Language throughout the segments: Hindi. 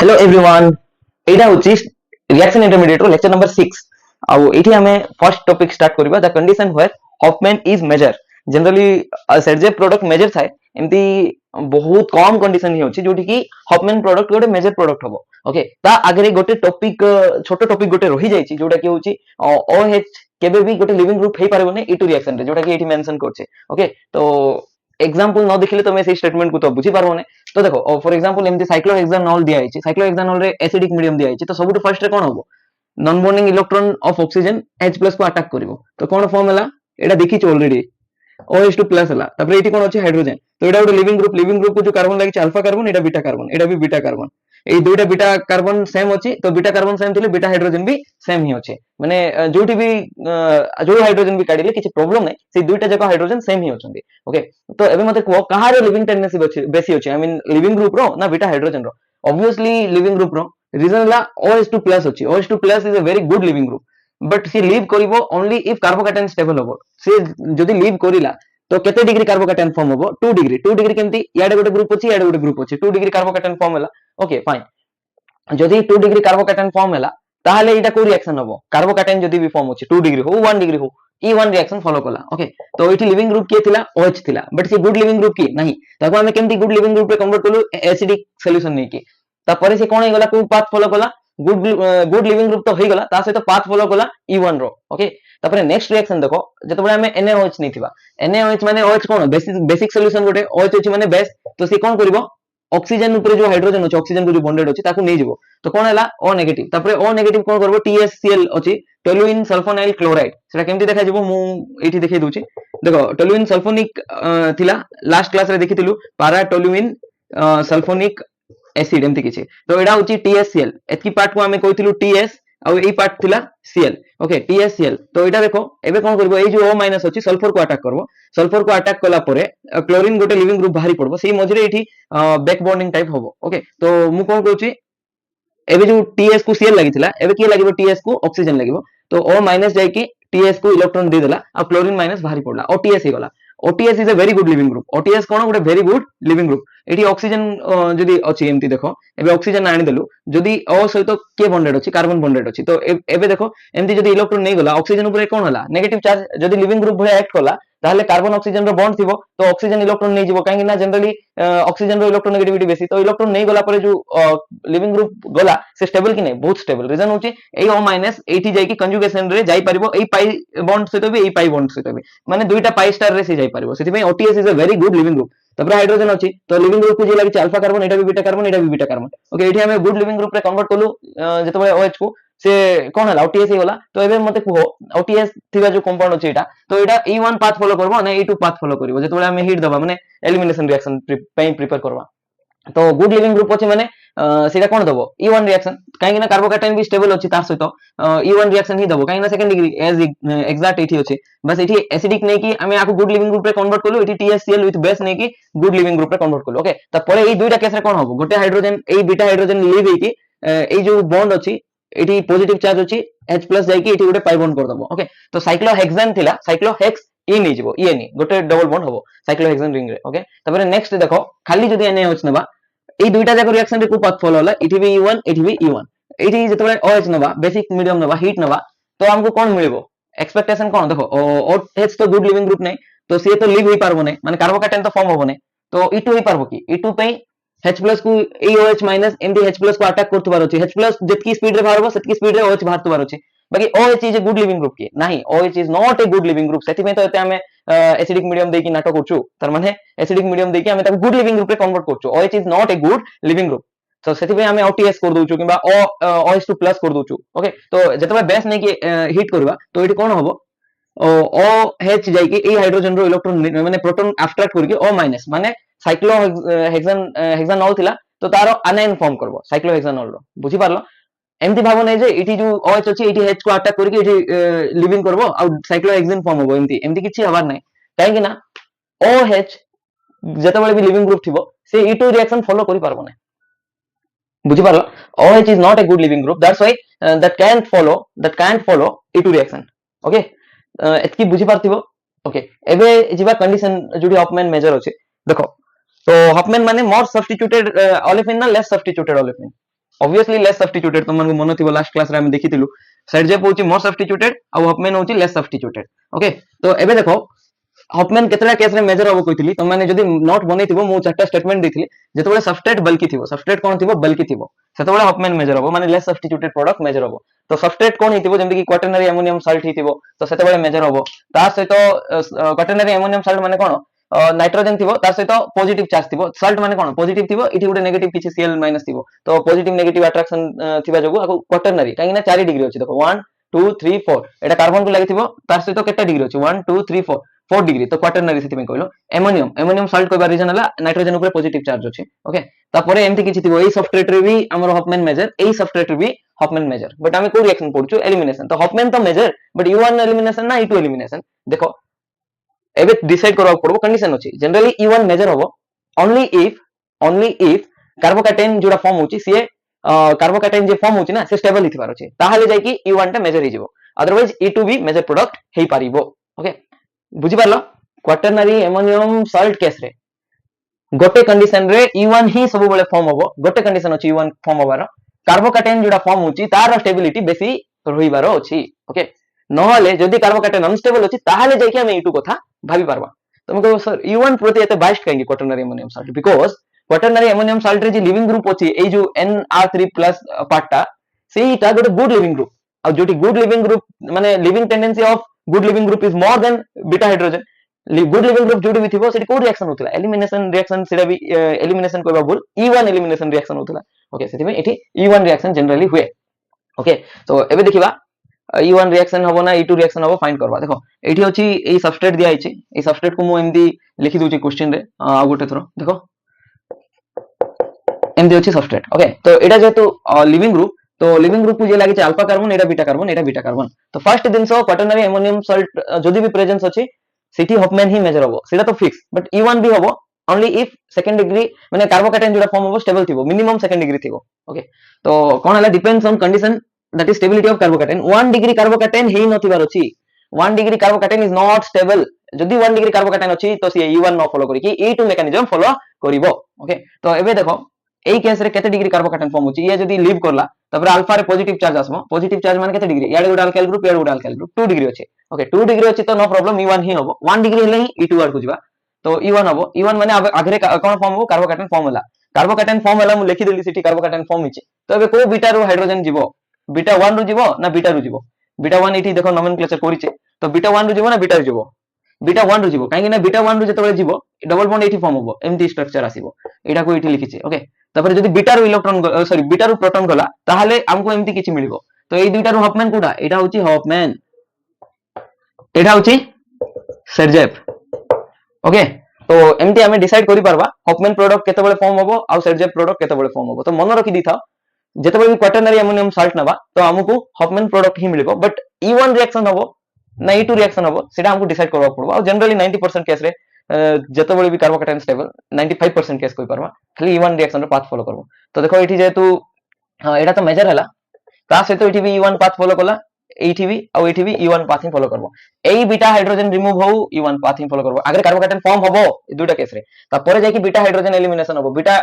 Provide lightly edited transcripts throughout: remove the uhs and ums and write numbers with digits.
हेलो एवरीवन एटा होची रिएक्शन इंटरमीडिएट रो लेक्चर नंबर 6 आ एठी हमें फर्स्ट टॉपिक स्टार्ट करबा the condition where Hofmann is major generally सेट प्रोडक्ट मेजर थाए एमती बहुत कम कंडीशन ही होची जोठी की हॉफमैन प्रोडक्ट गोटे मेजर प्रोडक्ट हबो ओके ता आगे गोटे टॉपिक छोटो टॉपिक गोटे रही जाईची जोटा की होची ओएच केबे भी गोटे लिविंग ग्रुप हे पारबो ने E2 रिएक्शन रे जोटा की एठी मेंशन करछे ओके तो एग्जांपल न देखिले तुम से स्टेटमेंट को तो बुझी पारबो ने तो देखो फॉर एग्जांपल एमती साइक्लोहेक्सानॉल दिया है साइक्लोहेक्सानॉल रे एसिडिक मीडियम दिया है तो सबुठ फर्स्ट रे कोन होबो non bonding electron of oxygen H+ को अटैक करिवो तो कोन फॉर्म हला एटा देखि छ ऑलरेडी OH2+ हला तापर एठी कोन अछि हाइड्रोजन तो एटा गोटे लिविंग ग्रुप को जो कार्बन लागि अल्फा कार्बन एटा भी बीटा कार्बन ए दुईटा बीटा कार्बन सेम अछि तो बीटा कार्बन सेम थिले बीटा हाइड्रोजन भी सेम ही अछि माने जोठी भी जो हाइड्रोजन भी काढिले किछि प्रॉब्लम नै से दुईटा जको हाइड्रोजन सेम ही होचंदी ओके तो एबे मते को कहार लिविंग टेंडेंसी बेसी अछि आई मीन लिविंग ग्रुप रो ना बीटा हाइड्रोजन रो ऑब्वियसली लिविंग ग्रुप रो रीजन ला OH2+ अछि OH2+ is a very good leaving group but सी लीव करिवो ओनली इफ कार्बोकैटायन स्टेबल होबो से जदी लीव करिला तो केते डिग्री कार्बोकैटायन फॉर्म होबो 2 डिग्री केमती याडे गोटे ग्रुप अछि याडे गोटे ग्रुप अछि 2 डिग्री कार्बोकैटायन फॉर्म होला ओके फाइन जदी 2 डिग्री कार्बोकैटायन फॉर्म होला ताहले एटा को रिएक्शन होबो कार्बोकैटायन जदी भी फॉर्म अछि 2 डिग्री हो 1 डिग्री हो E1 रिएक्शन फॉलो कला ओके तो एठी लिविंग ग्रुप के थिला OH थिला बट से गुड लिविंग ग्रुप की नहीं ताको हमें केमती गुड लिविंग ग्रुप रे कन्वर्ट करलु एसिडिक सॉल्यूशन नै की तापरे से कोन हे गला को पाथ फॉलो कला गुड लिविंग ग्रुप तो हे गला ता सहित पाथ फॉलो कला E1 रो ओके तापरे नेक्स्ट रिएक्शन देखो जतबे हमें NaOH नै थिबा NaOH माने OH कोन बेसिक सॉल्यूशन गोटे OH अछि माने बेस तो से कोन करबो ऑक्सीजन ऊपर जो हाइड्रोजन अछि ऑक्सीजन को जो बॉन्डेड अछि ताको नै जिवो तो कोन हला O नेगेटिव तापरे O नेगेटिव कोन करबो TSCl अछि टोलुइन सल्फोनाइल क्लोराइड सेटा केमती देखा जिवो मु एठी देखै दोछि देखो टोलुइन सल्फोनिक थिला लास्ट क्लास रे देखिथिलु पारा टोलुइन सल्फोनिक एसिड एमती किछि तो एडा होछि TSCl एतकी पार्ट को हमें कहिथिलु TS आ एई पार्ट थिला Cl ओके TSCl तो एटा देखो एबे कोन करबो एई जो O- अछि सल्फर को अटैक करबो सल्फर को अटैक कला परे क्लोरीन गोटे लिविंग ग्रुप बाहरी पड़बो सेही मझरे एठी बैक बॉन्डिंग टाइप होबो ओके तो मु कोन कहूछि एबे जो TS को Cl लागिथिला एबे की लागिवो TS को ऑक्सीजन लागिवो तो O- जाय कि TS को इलेक्ट्रॉन दे देला आ क्लोरीन माइनस बाहरी पड़ला OTS हे गला OTS is a very good leaving group OTS कोन गोटे वेरी गुड लिविंग ग्रुप एठी ऑक्सीजन जदी अछि एमती देखो एबे ऑक्सीजन आनि देलु जदी O सहित के बॉन्डेड अछि कार्बन बॉन्डेड अछि तो एबे देखो एमती जदी इलेक्ट्रॉन नै गला ऑक्सीजन ऊपर कोन होला नेगेटिव चार्ज जदी लिविंग ग्रुप भले एक्ट कला ताहले कार्बन ऑक्सीजन रो बॉन्ड थिबो तो ऑक्सीजन इलेक्ट्रॉन नै जिवो काहे ना जनरली ऑक्सीजन रो इलेक्ट्रोनेगेटिविटी बेसी तो इलेक्ट्रॉन नै गला परे जो लिविंग ग्रुप गला से स्टेबल कि नै बहुत स्टेबल रीजन होची एई O- एठी जाय कि कंजुगेशन रे जाई परिबो एई पाई बॉन्ड सहित भी एई पाई बॉन्ड सहित भी माने दुईटा पाई स्टार रे से जाई परिबो सेति में OTS is a very good leaving group तबरे हाइड्रोजन अछि तो लिविंग ग्रुप को जे लागि अल्फा कार्बन एटा भी बीटा कार्बन एटा भी बीटा कार्बन ओके एठी हमें गुड लिविंग ग्रुप रे कन्वर्ट करलु जतबे OH को से कोन हला OTS हे गला तो एबे मते कुहो OTS थिबा जो कंपाउंड अछि एटा तो एटा E1 पाथ फॉलो करबो ना E2 पाथ फॉलो करिवो जतबे हमें हिट दबा माने एलिमिनेशन रिएक्शन पे प्रिपेयर करबा तो गुड लिविंग ग्रुप अछि माने सेटा कोन दबो E1 रिएक्शन काहे ना कार्बोकैटायन भी स्टेबल अछि तार सहित E1 रिएक्शन ही दबो काहे ना सेकंड डिग्री एज एग्जैक्ट एठी अछि बस एठी एसिडिक नै कि हमें आको गुड लिविंग ग्रुप रे कन्वर्ट करलु एठी TSCl विथ बेस नै कि गुड लिविंग ग्रुप रे कन्वर्ट करलु ओके त परे एई दुईटा केस रे कोन होबो गोटे हाइड्रोजन एई बीटा हाइड्रोजन लीव हेकी एई जो बॉन्ड अछि एठी पॉजिटिव चार्ज अछि H+ जाय कि एठी गोटे पाई बॉन्ड कर दबो ओके तो साइक्लोहेक्सान थिला साइक्लोहेक्स ई नै जिवो ई एनी गोटे डबल बॉन्ड होबो साइक्लोहेक्सान रिंग रे ओके तबरे नेक्स्ट देखो खाली जदी NaOH नबा এই দুইটা যাক রিঅ্যাকশন রে কো পাথ ফলো হলা এটি বি E1 এটি বি E1 এটি যেতবে OH নবা বেসিক মিডিয়াম নবা হিট নবা তো हमको কোন মিলিবো এক্সপেক্টেশন কোন দেখো OH তো গুড লিভিং গ্রুপ নাই তো সে তো লিভ হই পারবো নাই মানে কার্বোকাটায়ন তো ফর্ম হবো নাই তো E2 হই পারবো কি E2 पे H+ को এই OH- एमडी H+ को अटैक करतु बार अछि H+ जतकी स्पीड रे बाहरबो सेतकी स्पीड रे OH बाहरतु बार अछि बाकी OH is a good leaving group की नाही OH is not a good leaving group सेति में तो एते हमें एसिडिक मीडियम देकी नाटक करछु तार माने एसिडिक मीडियम देकी हमें ताको गुड लिविंग ग्रुप रे कन्वर्ट करछु OH is not a good leaving group तो सेति पे हमें OTS कर दोछु किबा OH2+ कर दोछु ओके तो जतबे बेस नै कि हिट करबा तो एठी कोन होबो OH जाय कि ए हाइड्रोजन रो इलेक्ट्रॉन माने प्रोटॉन एब्स्ट्रैक्ट करके O- माने साइक्लोहेक्सानॉल थिला तो तारो अनायन फॉर्म करबो साइक्लोहेक्सानॉल रो बुझी पारलो एमती भाबो नै जे इठी जो OH अछि इठी H को अटैक करके इठी लिविंग करबो आ साइक्लोहेक्सेन फॉर्म होबो एमती किछि हबार नै काहे कि ना OH जतबे भी लिविंग ग्रुप थिबो से E2 रिएक्शन फॉलो करि पारबो नै बुझी पारलो OH is not a good leaving group that's why that can't follow E2 reaction okay एतकी बुझी पारथिबो ओके एबे जिबा कंडीशन जोडी हॉफमैन मेजर अछि देखो तो हॉफमैन माने मोर सब्स्टिट्यूटेड ओलेफिन ना less substituted olefin obviously less substituted तुम मन थिबो लास्ट क्लास रे हम देखिथिलु सर्जेप होची मोर सब्स्टिट्यूटेड आ हफमैन होची लेस सब्स्टिट्यूटेड ओके तो एबे देखो हफमैन केतला केस रे मेजर होबो कहितली तुम माने जदी नोट बनेथिबो मु चारटा स्टेटमेंट देथिली जेतबेले सबस्ट्रेट बल्की थिबो सबस्ट्रेट कोन थिबो बल्की थिबो सेतबेले हफमैन मेजर होबो माने लेस सब्स्टिट्यूटेड प्रोडक्ट मेजर होबो तो सबस्ट्रेट कोन हिथिबो जेमति कि क्वाटरनरी अमोनियम सॉल्ट हिथिबो तो सेतबेले मेजर होबो ता सहित क्वाटरनरी अमोनियम सॉल्ट माने कोन नाइट्रोजन थिबो तार सहित पॉजिटिव चार्ज थिबो सॉल्ट माने कोन पॉजिटिव थिबो इठी गुटे नेगेटिव किछि Cl माइनस थिबो तो पॉजिटिव नेगेटिव अट्रैक्शन थिबा जगु आको क्वाटरनरी काहे ना 4 डिग्री अछि देखो 1 2 3 4 एटा कार्बन को लागि थिबो तार सहित केटा डिग्री अछि 1 2 3 4 4 डिग्री तो क्वाटरनरी सेति में कहलो एमोनियम सॉल्ट कहबा रीजन हला नाइट्रोजन ऊपर पॉजिटिव चार्ज अछि ओके तापरे एमति किछि थिबो एई सबस्ट्रेट रे भी हमर हफमैन मेजर एई सबस्ट्रेट रे भी हफमैन मेजर बट हमें को रिएक्शन पढछु एलिमिनेशन तो हफमैन तो मेजर बट U1 एलिमिनेशन ना E2 एलिमिनेशन देखो एबे डिसाइड करबा पड़बो कंडीशन अछि जनरली E1 मेजर होबो ओनली इफ कार्बोकैटायन जोडा फॉर्म होछि सी कार्बोकैटायन जे फॉर्म होछि ना से स्टेबल हिथिबार अछि ताहाले जाय कि E1 टा मेजर हि जिवो अदरवाइज E2 भी मेजर प्रोडक्ट हेई पारिबो ओके बुझी पारलो क्वाटरनरी अमोनियम सॉल्ट केस रे गोटे कंडीशन रे E1 ही सब बेले फॉर्म होबो गोटे कंडीशन अछि E1 फॉर्म होबार कार्बोकैटायन जोडा फॉर्म होछि तार स्टेबिलिटी बेसी रहिबार अछि ओके नहले जदी कार्बोकैटायन अनस्टेबल अछि ताहाले जाय कि हम E2 कथा भाबी पारबा तुम कहो सर E1 प्रति एते बाइस्ड काहे quaternary ammonium salt because quaternary ammonium salt रे जे लिविंग ग्रुप अछि ए जो NR3+ पार्टटा सेईटा गोटे गुड लिविंग ग्रुप आ जोटी गुड लिविंग ग्रुप माने leaving tendency of good leaving group is more than beta hydrogen good leaving group जोटी भी थिबो सेठी को रिएक्शन होतला एलिमिनेशन रिएक्शन सेटा भी एलिमिनेशन करबा बोल E1 एलिमिनेशन रिएक्शन होतला ओके सेठी में एठी E1 रिएक्शन जनरली हुए ओके तो एबे देखिबा E1 रिएक्शन होबो ना E2 रिएक्शन होबो फाइंड करबा देखो एठी अछि एई सबस्ट्रेट दिया आइछि एई सबस्ट्रेट को मु एमदी लिखि दोछि क्वेश्चन रे आ गोटे थरो देखो एमदी अछि सबस्ट्रेट ओके तो एटा जेतु लिविंग ग्रुप तो लिविंग ग्रुप को जे लागि अल्फा कार्बन एटा बीटा कार्बन तो फर्स्ट दिन सो क्वाटरनरी अमोनियम सॉल्ट जदी भी प्रेजेंस अछि सिटी हफमैन ही मेजर होबो सेटा तो फिक्स बट E1 भी होबो ओनली इफ सेकंड डिग्री माने कार्बोकैटायन जोडा फॉर्म होबो स्टेबल थिबो मिनिमम सेकंड डिग्री थिबो ओके तो कोन हला depends on condition that is stability of carbocation 1 degree carbocation हेई नथिबार अछि 1 degree carbocation is not stable जदी 1 डिग्री कार्बोकैटायन अछि तो सी E1 न फॉलो करी कि E2 मेकानिज्म फॉलो करिवो ओके तो एबे देखो एई केस रे केते डिग्री कार्बोकैटायन फॉर्म होछि ये जदी लीव करला तबरे अल्फा रे पॉजिटिव चार्ज आसबो पॉजिटिव चार्ज माने केते डिग्री याडे गुडा अल्काइल ग्रुप याडे गुडा अल्काइल ग्रुप 2 डिग्री अछि ओके 2 डिग्री अछि तो नो प्रॉब्लम E1 ही होबो 1 डिग्री हेले ही E2 आर को जिबा तो E1 होबो E1 माने आगरे कोन फॉर्म होबो कार्बोकैटायन फॉर्म होला मु लिखि देली सिटी कार्बोकैटायन फॉर्म हिचे तो एबे को बीटा रो हाइड्रोजन जिवो बीटा 1 रो जिवो ना बीटा रो जिवो बीटा 1 इठी देखो नोमेनक्लेचर करिचे तो बीटा 1 रो जिवो ना बीटा रो जिवो बीटा 1 रो जिवो काहे कि ना बीटा 1 रो जतबे जिवो डबल बॉन्ड एठी फॉर्म होबो एमटी स्ट्रक्चर आसीबो एटा को एठी लिखिचे ओके तापर जदी बीटा रो इलेक्ट्रॉन सॉरी बीटा रो प्रोटॉन गला ताहाले हमको एमती किछि मिलिबो तो एई दुइटा रो हफमैन कोडा एटा होची हफमैन एटा होची सर्जेप ओके तो एमती हमें डिसाइड करि परबा हफमैन प्रोडक्ट केते बेले फॉर्म होबो आ सर्जेप प्रोडक्ट केते बेले फॉर्म होबो तो मन रखि दिथाओ जेते बेले क्वाटरनरी अमोनियम सॉल्ट नबा तो हमको हफमैन प्रोडक्ट ही मिलिबो बट E1 रिएक्शन होबो ना E2 रिएक्शन होबो सेटा हमको डिसाइड करबा पड़बो आ जनरली 90% केस रे जेते बेले भी कार्बोकैटायन स्टेबल 95% केस कोइ परबा खाली E1 रिएक्शन रो पाथ फॉलो करबो तो देखो एठी जेतु एटा तो मेजर हला ता से तो एठी भी E1 पाथ फॉलो कला एठी भी आ एठी भी E1 पाथ ही फॉलो करबो एई बीटा हाइड्रोजन रिमूव हो E1 पाथ ही फॉलो करबो अगर कार्बोकैटायन फॉर्म होबो दुटा केस रे ता परे जाय कि बीटा हाइड्रोजन एलिमिनेशन होबो बीटा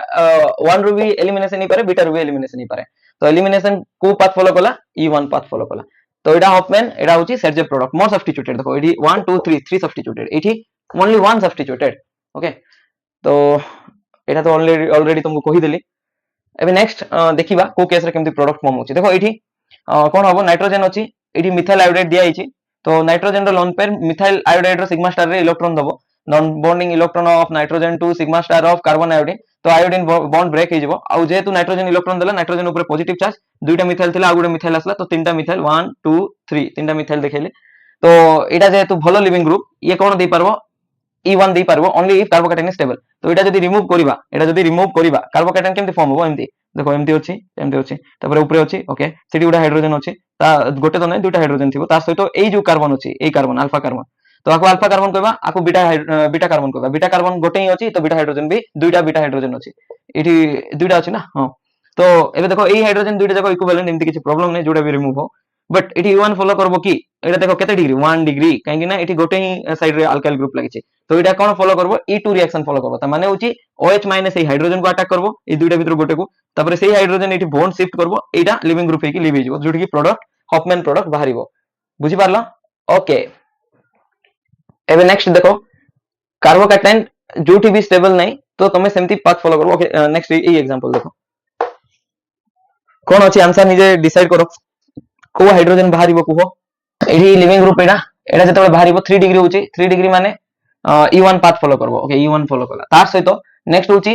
1 रो भी एलिमिनेशन नहीं पारे बीटा रो भी एलिमिनेशन नहीं पारे तो एलिमिनेशन को पाथ फॉलो कला E1 पाथ फॉलो कला तो एटा हफमैन एटा होची सर्जेप प्रोडक्ट मोर सब्स्टिट्यूटेड देखो एठी 1 2 3 3 सब्स्टिट्यूटेड एठी ओनली 1 सब्स्टिट्यूटेड ओके तो एटा तो ऑलरेडी तुमको कहि देली एबे नेक्स्ट देखिबा को केस रे केमती प्रोडक्ट फॉर्म होची देखो एठी कोन हबो नाइट्रोजन अछि एठी मिथाइल आयोडाइड दिया आइछि तो नाइट्रोजन रो लोन पेयर मिथाइल आयोडाइड रो सिग्मा स्टार रे इलेक्ट्रॉन दबो non bonding electron of nitrogen to sigma star of carbon iodine तो आयोडीन बॉन्ड ब्रेक हे जिवो आ जेहेतु नाइट्रोजन इलेक्ट्रॉन देला नाइट्रोजन ऊपर पॉजिटिव चार्ज दुईटा मिथाइल थिला आ गुडे मिथाइल आसला तो तीनटा मिथाइल 1 2 3 तीनटा मिथाइल देखेले तो एटा जेहेतु भलो लिविंग ग्रुप ये कोन देई परबो E1 देई परबो only if carbocation is stable तो एटा जदी रिमूव करिबा कार्बोकैटायन केमती फॉर्म होबो एमती देखो एमती अछि तापर ऊपर अछि ओके सेठी गुडा हाइड्रोजन अछि ता गोटे तो नै दुटा हाइड्रोजन थिबो तार सहित एई जो कार्बन अछि एई कार्बन अल्फा कार्बन तो आको अल्फा कार्बन कहबा आको बीटा कार्बन कहबा बीटा कार्बन गोटे ही अछि तो बीटा हाइड्रोजन भी दुईटा बीटा हाइड्रोजन अछि एठी दुईटा अछि ना हां तो एबे देखो एई हाइड्रोजन दुईटा जाको इक्विवेलेंट एमती किछि प्रॉब्लम नै जोडा भी रिमूव हो बट एटी U1 फॉलो करबो कि एटा देखो केते डिग्री 1 डिग्री काहे ना एटी गोटे ही साइड रे अल्काइल ग्रुप लागिছে तो एटा कोन फॉलो करबो E2 रिएक्शन फॉलो करबो त माने होची OH माइनस ए हाइड्रोजन को अटैक करबो ए दुइटा भीतर गोटे को तापर सेही हाइड्रोजन एटी बॉन्ड शिफ्ट करबो एटा लिविंग ग्रुप हे कि लीव हेजो जोठी कि प्रोडक्ट हॉफमैन प्रोडक्ट बाहरिबो बुझी पारला ओके एबे नेक्स्ट देखो कार्बोकैटायन जोठी भी स्टेबल नहीं तो तमे सेमती पाथ फॉलो करबो ओके नेक्स्ट ए एग्जांपल देखो कोन अछि आंसर निजे डिसाइड करो को हाइड्रोजन बाहरिबो कुहो एही लिविंग ग्रुप एटा एटा जतबे बाहरिबो 3 डिग्री होची 3 डिग्री माने E1 पाथ फॉलो करबो ओके E1 फॉलो कला तार सहित नेक्स्ट होची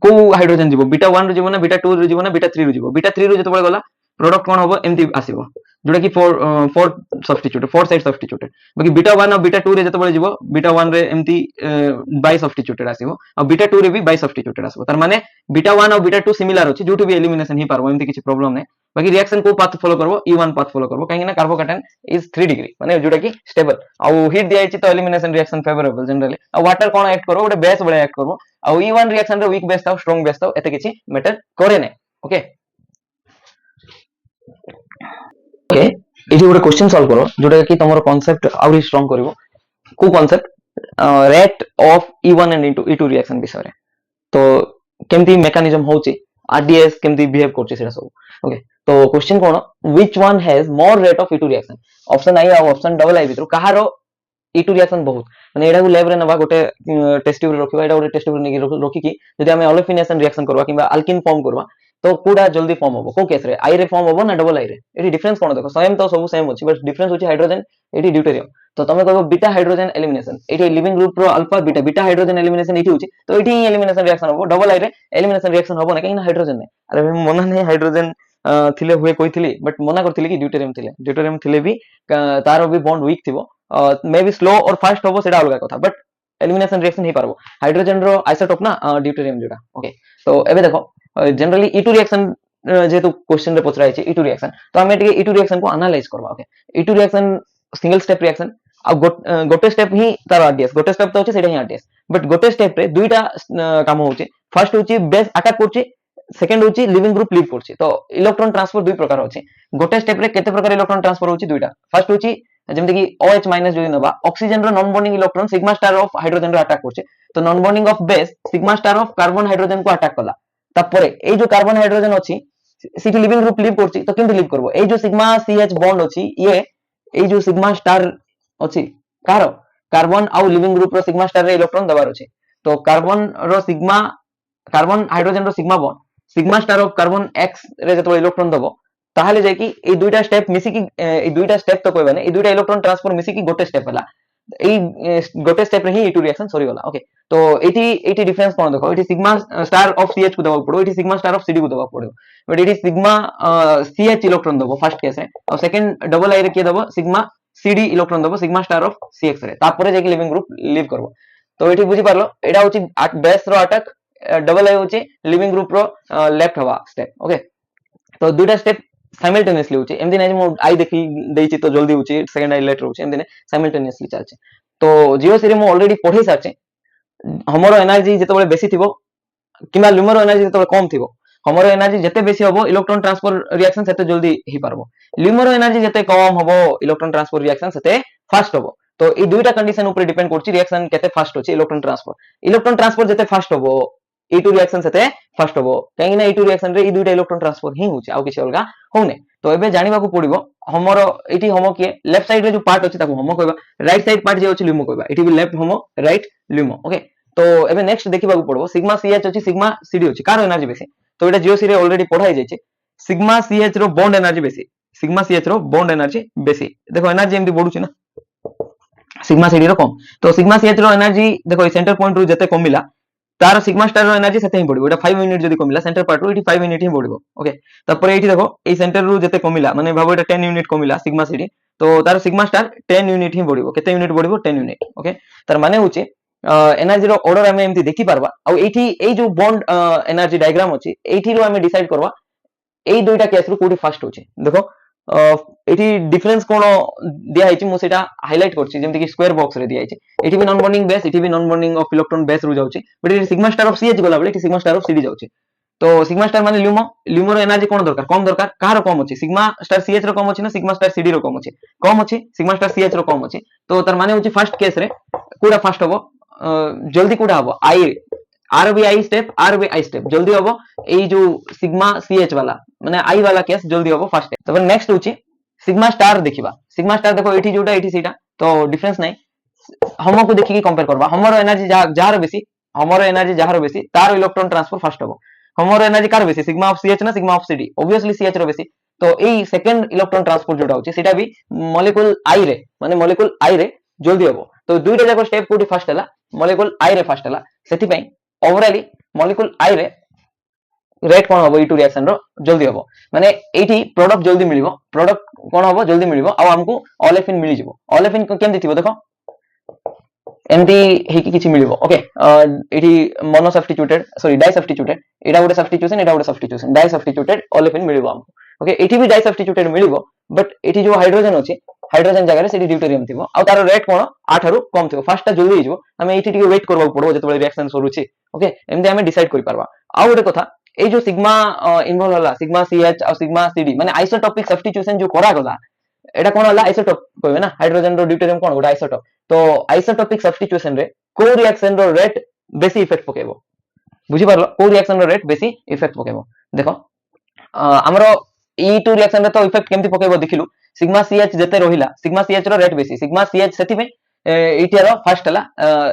को हाइड्रोजन जीवो बीटा 1 रो जीवो ना बीटा 2 रो जीवो ना बीटा 3 रो जीवो बीटा 3 रो जतबे गला प्रोडक्ट कोन होबो एमती आसीबो जोटा कि four substitute four side substituted बाकी बीटा 1 और बीटा 2 रे जतबे जीवो बीटा 1 रे एमती बाई सब्स्टिट्यूटेड आसीबो और बीटा 2 रे भी बाई सब्स्टिट्यूटेड आसीबो तार माने बीटा 1 और बीटा 2 सिमिलर अछि जोटु भी एलिमिनेशन ही पारबो एमती किछि प्रॉब्लम नै बाकी रिएक्शन को पाथ फॉलो करबो E1 पाथ फॉलो करबो काहे ना कार्बोकैटायन इज 3 डिग्री माने जोटा कि स्टेबल आ हीट दिया छि तो एलिमिनेशन रिएक्शन फेवरेबल जनरली आ वाटर कोन एक्ट करबो गोटे बेस बळे एक्ट करबो आ E1 रिएक्शन रे वीक बेस ताउ स्ट्रांग बेस ताउ एते किछि मैटर करे नै ओके ओके एठी गोटे क्वेश्चन सॉल्व करो जोटा कि तमरो कांसेप्ट आउरी स्ट्रांग करिवो को concept rate of E1 and E2 reaction विषय रे तो केमती मेकानिज्म होची आरडीएस केमती बिहेव करछि सेटा सब ओके तो क्वेश्चन कोन which one has more rate of E2 reaction option I और ऑप्शन डबल आई भितर कहारो E2 रिएक्शन बहुत माने एडा को लैब रे नबा गोटे टेस्ट ट्यूब रे रखिबा एडा गोटे टेस्ट ट्यूब रे रखि कि जदि हम ओलेफिनेशन रिएक्शन करबा किबा अल्किन फॉर्म करबा तो कोडा जल्दी फॉर्म होबो को केस रे आई रे फॉर्म होबो ना डबल आई रे एटी डिफरेंस कोन देखो सेम तो सब सेम अछि बट डिफरेंस होछि हाइड्रोजन एटी ड्यूटेरियम तो तमे कहबो बीटा हाइड्रोजन एलिमिनेशन एटी लिविंग ग्रुप रो alpha beta beta hydrogen elimination एटी होछि तो एटी एलिमिनेशन रिएक्शन होबो डबल आई रे एलिमिनेशन रिएक्शन होबो ना काहे ना हाइड्रोजन नै अरे मना नै हाइड्रोजन थिले हुए कहिथिली बट मना करथिली कि ड्यूटेरियम थिले भी तारो भी बॉन्ड वीक थिबो मे बी स्लो और फास्ट होबो सेटा अलगा कथा बट एलिमिनेशन रिएक्शन ही पारबो हाइड्रोजन रो आइसोटोप ना ड्यूटेरियम जोटा ओके तो एबे देखो जनरली E2 रिएक्शन जेतु क्वेश्चन रे पचराय छै E2 रिएक्शन तो हमें टिके E2 रिएक्शन को एनालाइज करबा okay E2 reaction single step reaction आ गोटे स्टेप ही तार आरडीएस गोटे स्टेप तो होछि सेटा ही आरडीएस बट गोटे स्टेप रे दुईटा काम होछि फर्स्ट होछि बेस अटैक करछि सेकंड होछि लिविंग ग्रुप लीव करछि तो इलेक्ट्रॉन ट्रांसफर दुई प्रकार होछि गोटे स्टेप रे केते प्रकार इलेक्ट्रॉन ट्रांसफर होछि दुईटा फर्स्ट होछि जेमति कि OH माइनस जोइ नबा ऑक्सीजन रो non bonding electron sigma star of hydrogen रो अटैक करछि तो non bonding of base sigma star of carbon hydrogen को अटैक कला तापरे ए जो कार्बन हाइड्रोजन अछि सिटी लिविंग ग्रुप लीव करछि तो किंतु लीव करबो ए जो सिग्मा CH बॉन्ड अछि ये ए जो सिग्मा स्टार अछि कार कार्बन आउ लिविंग ग्रुप रो सिग्मा स्टार रे इलेक्ट्रॉन दबार अछि तो कार्बन रो सिग्मा कार्बन हाइड्रोजन रो sigma bond sigma star of carbon X रे जतो इलेक्ट्रॉन दबो ताहले जे कि ए दुईटा स्टेप मिसी कि ए दुईटा स्टेप तो कहबा नै ए दुईटा इलेक्ट्रॉन ट्रांसफर मिसी कि गोटे स्टेप हला ए गोटे स्टेप रे ही E2 रिएक्शन सॉरी गला ओके तो एटी डिफरेंस कोन देखो एटी सिग्मा स्टार ऑफ CH को दबाव पड़ो एटी सिग्मा स्टार ऑफ CD को दबाव पड़ो बट एटी सिग्मा CH इलेक्ट्रॉन दबो फर्स्ट केस रे और सेकंड डबल आई रे के दबो सिग्मा CD इलेक्ट्रॉन दबो सिग्मा स्टार ऑफ CX रे तापर जे कि लिविंग ग्रुप लीव करबो तो एटी बुझी पारलो एडा होची बेस रो अटैक डबल आई होची लिविंग ग्रुप रो लेफ्ट हवा स्टेप ओके तो दुटा स्टेप साइमल्टेनियसली होची एमदी नै मो आई देखि देछि तो जल्दी होची सेकंड आई लेटर होची एमदी नै साइमल्टेनियसली चलছে तो जीओसी रे मो ऑलरेडी पढै सारचे हमरो एनर्जी जतबे बेसी थिबो किबा ल्यूमरो एनर्जी जतबे कम थिबो हमरो एनर्जी जते बेसी होबो इलेक्ट्रॉन ट्रांसफर रिएक्शन सेते जल्दी ही पारबो ल्यूमरो एनर्जी जते कम होबो इलेक्ट्रॉन ट्रांसफर रिएक्शन सेते फास्ट होबो तो ई दुईटा कंडीशन ऊपर डिपेंड करछि रिएक्शन केते फास्ट होछि इलेक्ट्रॉन ट्रांसफर जते फास्ट होबो E2 रिएक्शन सेते फास्ट होबो काहे ना E2 रिएक्शन रे ई दुईटा इलेक्ट्रॉन ट्रांसफर ही होछि आ किछि अलगा होने तो एबे जानिबा को पड़िबो हमरो एठी होमो के लेफ्ट साइड रे जो पार्ट अछि ताको होमो कहबा राइट साइड पार्ट जे अछि ल्यूमो कहबा एठी भी लेफ्ट होमो राइट ल्यूमो ओके तो एबे नेक्स्ट देखिबा को पड़बो सिग्मा CH अछि सिग्मा CD अछि कार एनर्जी बेसी तो एटा जीओसी रे ऑलरेडी पढाई जाय छै सिग्मा CH रो बॉन्ड एनर्जी बेसी सिग्मा CH रो बॉन्ड एनर्जी बेसी देखो एनर्जी एमदी बढुछि ना सिग्मा CD रो कम तो सिग्मा CH रो एनर्जी देखो सेंटर पॉइंट रु जते कमिला तार सिग्मा स्टार रो एनर्जी सेते ही बढ़िबो एटा 5 यूनिट जदी कमिला सेंटर पार्ट रो एटी 5 यूनिट ही बढ़िबो ओके तापर एटी देखो ए सेंटर रो जते कमिला माने भाबो एटा 10 यूनिट कमिला सिग्मा CD तो तार सिग्मा स्टार 10 यूनिट ही बढ़िबो केते यूनिट बढ़िबो 10 यूनिट ओके तार माने होचे एनर्जी रो ऑर्डर हमें एमती देखि पारबा आ एठी ए जो बॉन्ड एनर्जी डायग्राम अछि एठी रो हमें डिसाइड करबा ए दुईटा केस रो कोठी फास्ट होचे देखो एठी डिफरेंस कोन दिया हैछि मु सेटा हाइलाइट करछि जेमति कि स्क्वायर बॉक्स रे दिया हैछि एठी भी नॉन बॉन्डिंग बेस एठी भी non bonding of electron base रु जाउछि बट एठी सिग्मा स्टार ऑफ CH गला बले एठी सिग्मा स्टार ऑफ CD जाउछि तो सिग्मा स्टार माने ल्यूमो ल्यूमोर एनर्जी कोन दरकार कम दरकार कहार कम अछि सिग्मा स्टार सीएच रो कम अछि ना सिग्मा स्टार सीडी रो कम अछि सिग्मा स्टार सीएच रो कम अछि तो तार माने होछि फर्स्ट केस रे कोडा फास्ट हबो जल्दी कोडा हबो आई आर बी आई स्टेप जल्दी हबो एई जो सिग्मा सीएच वाला माने आई वाला केस जल्दी हबो फास्ट तब नेक्स्ट होछि सिग्मा स्टार देखो एठी जोटा एठी सेटा तो डिफरेंस नै होमो को देखि कंपेयर करबा होमो रो एनर्जी जहार बेसी तार इलेक्ट्रॉन ट्रांसफर फास्ट हबो होमो रो एनर्जी कार बेसी सिग्मा ऑफ सीएच ना sigma of CD obviously CH रो बेसी तो एई सेकंड इलेक्ट्रॉन ट्रांसफर जोटा होछि सेटा भी मॉलिक्यूल आई रे माने मॉलिक्यूल आई रे जल्दी हबो तो दुईटा जाको स्टेप कोठी फास्ट हला मॉलिक्यूल आई रे फास्ट हला सेति पई ओवरऑली मॉलिक्यूल आई रे रेट कोन हबो ई टू रिएक्शन रो जल्दी हबो माने एठी प्रोडक्ट जल्दी मिलिबो प्रोडक्ट कोन हबो जल्दी मिलिबो आ हमकु ऑलेफिन मिलि जिवो ऑलेफिन केमति थिबो देखो एमती हेकी किछि मिलिबो ओके एठी mono substituted sorry di substituted एटा गोटे सब्स्टिट्यूशन डाई सब्स्टिट्यूटेड ओलेफिन मिलिबो हमकु ओके एठी भी डाई सब्स्टिट्यूटेड मिलिबो बट एठी जो हाइड्रोजन अछि हाइड्रोजन जगह रे सेठी ड्यूटेरियम थिबो आ तार रेट कोन 8 रो कम थिबो फर्स्ट ता जल्दी हिजबो हमें एठी टिके वेट करबा पड़बो जतबे रिएक्शन सरुछि ओके एमती हमें डिसाइड करि परबा आ गोटे कथा ए जो सिग्मा इन्वॉल्व होला सिग्मा सीएच और सिग्मा सीडी माने आइसोटॉपिक सब्स्टिट्यूशन जो करा गला एटा कोन होला आइसोटॉप कहबे ना हाइड्रोजन रो ड्यूटेरियम कोन गोटे आइसोटॉप तो आइसोटॉपिक सब्स्टिट्यूशन रे को रिएक्शन रो रेट बेसी इफेक्ट पकेबो बुझी पारलो को रिएक्शन रो रेट बेसी इफेक्ट पकेबो देखो हमरो E2 रिएक्शन रे तो इफेक्ट केमति पकेबो देखिलु सिग्मा सीएच जते रहिला सिग्मा सीएच रो रेट बेसी सिग्मा सीएच सेति में एटी रो फर्स्ट हला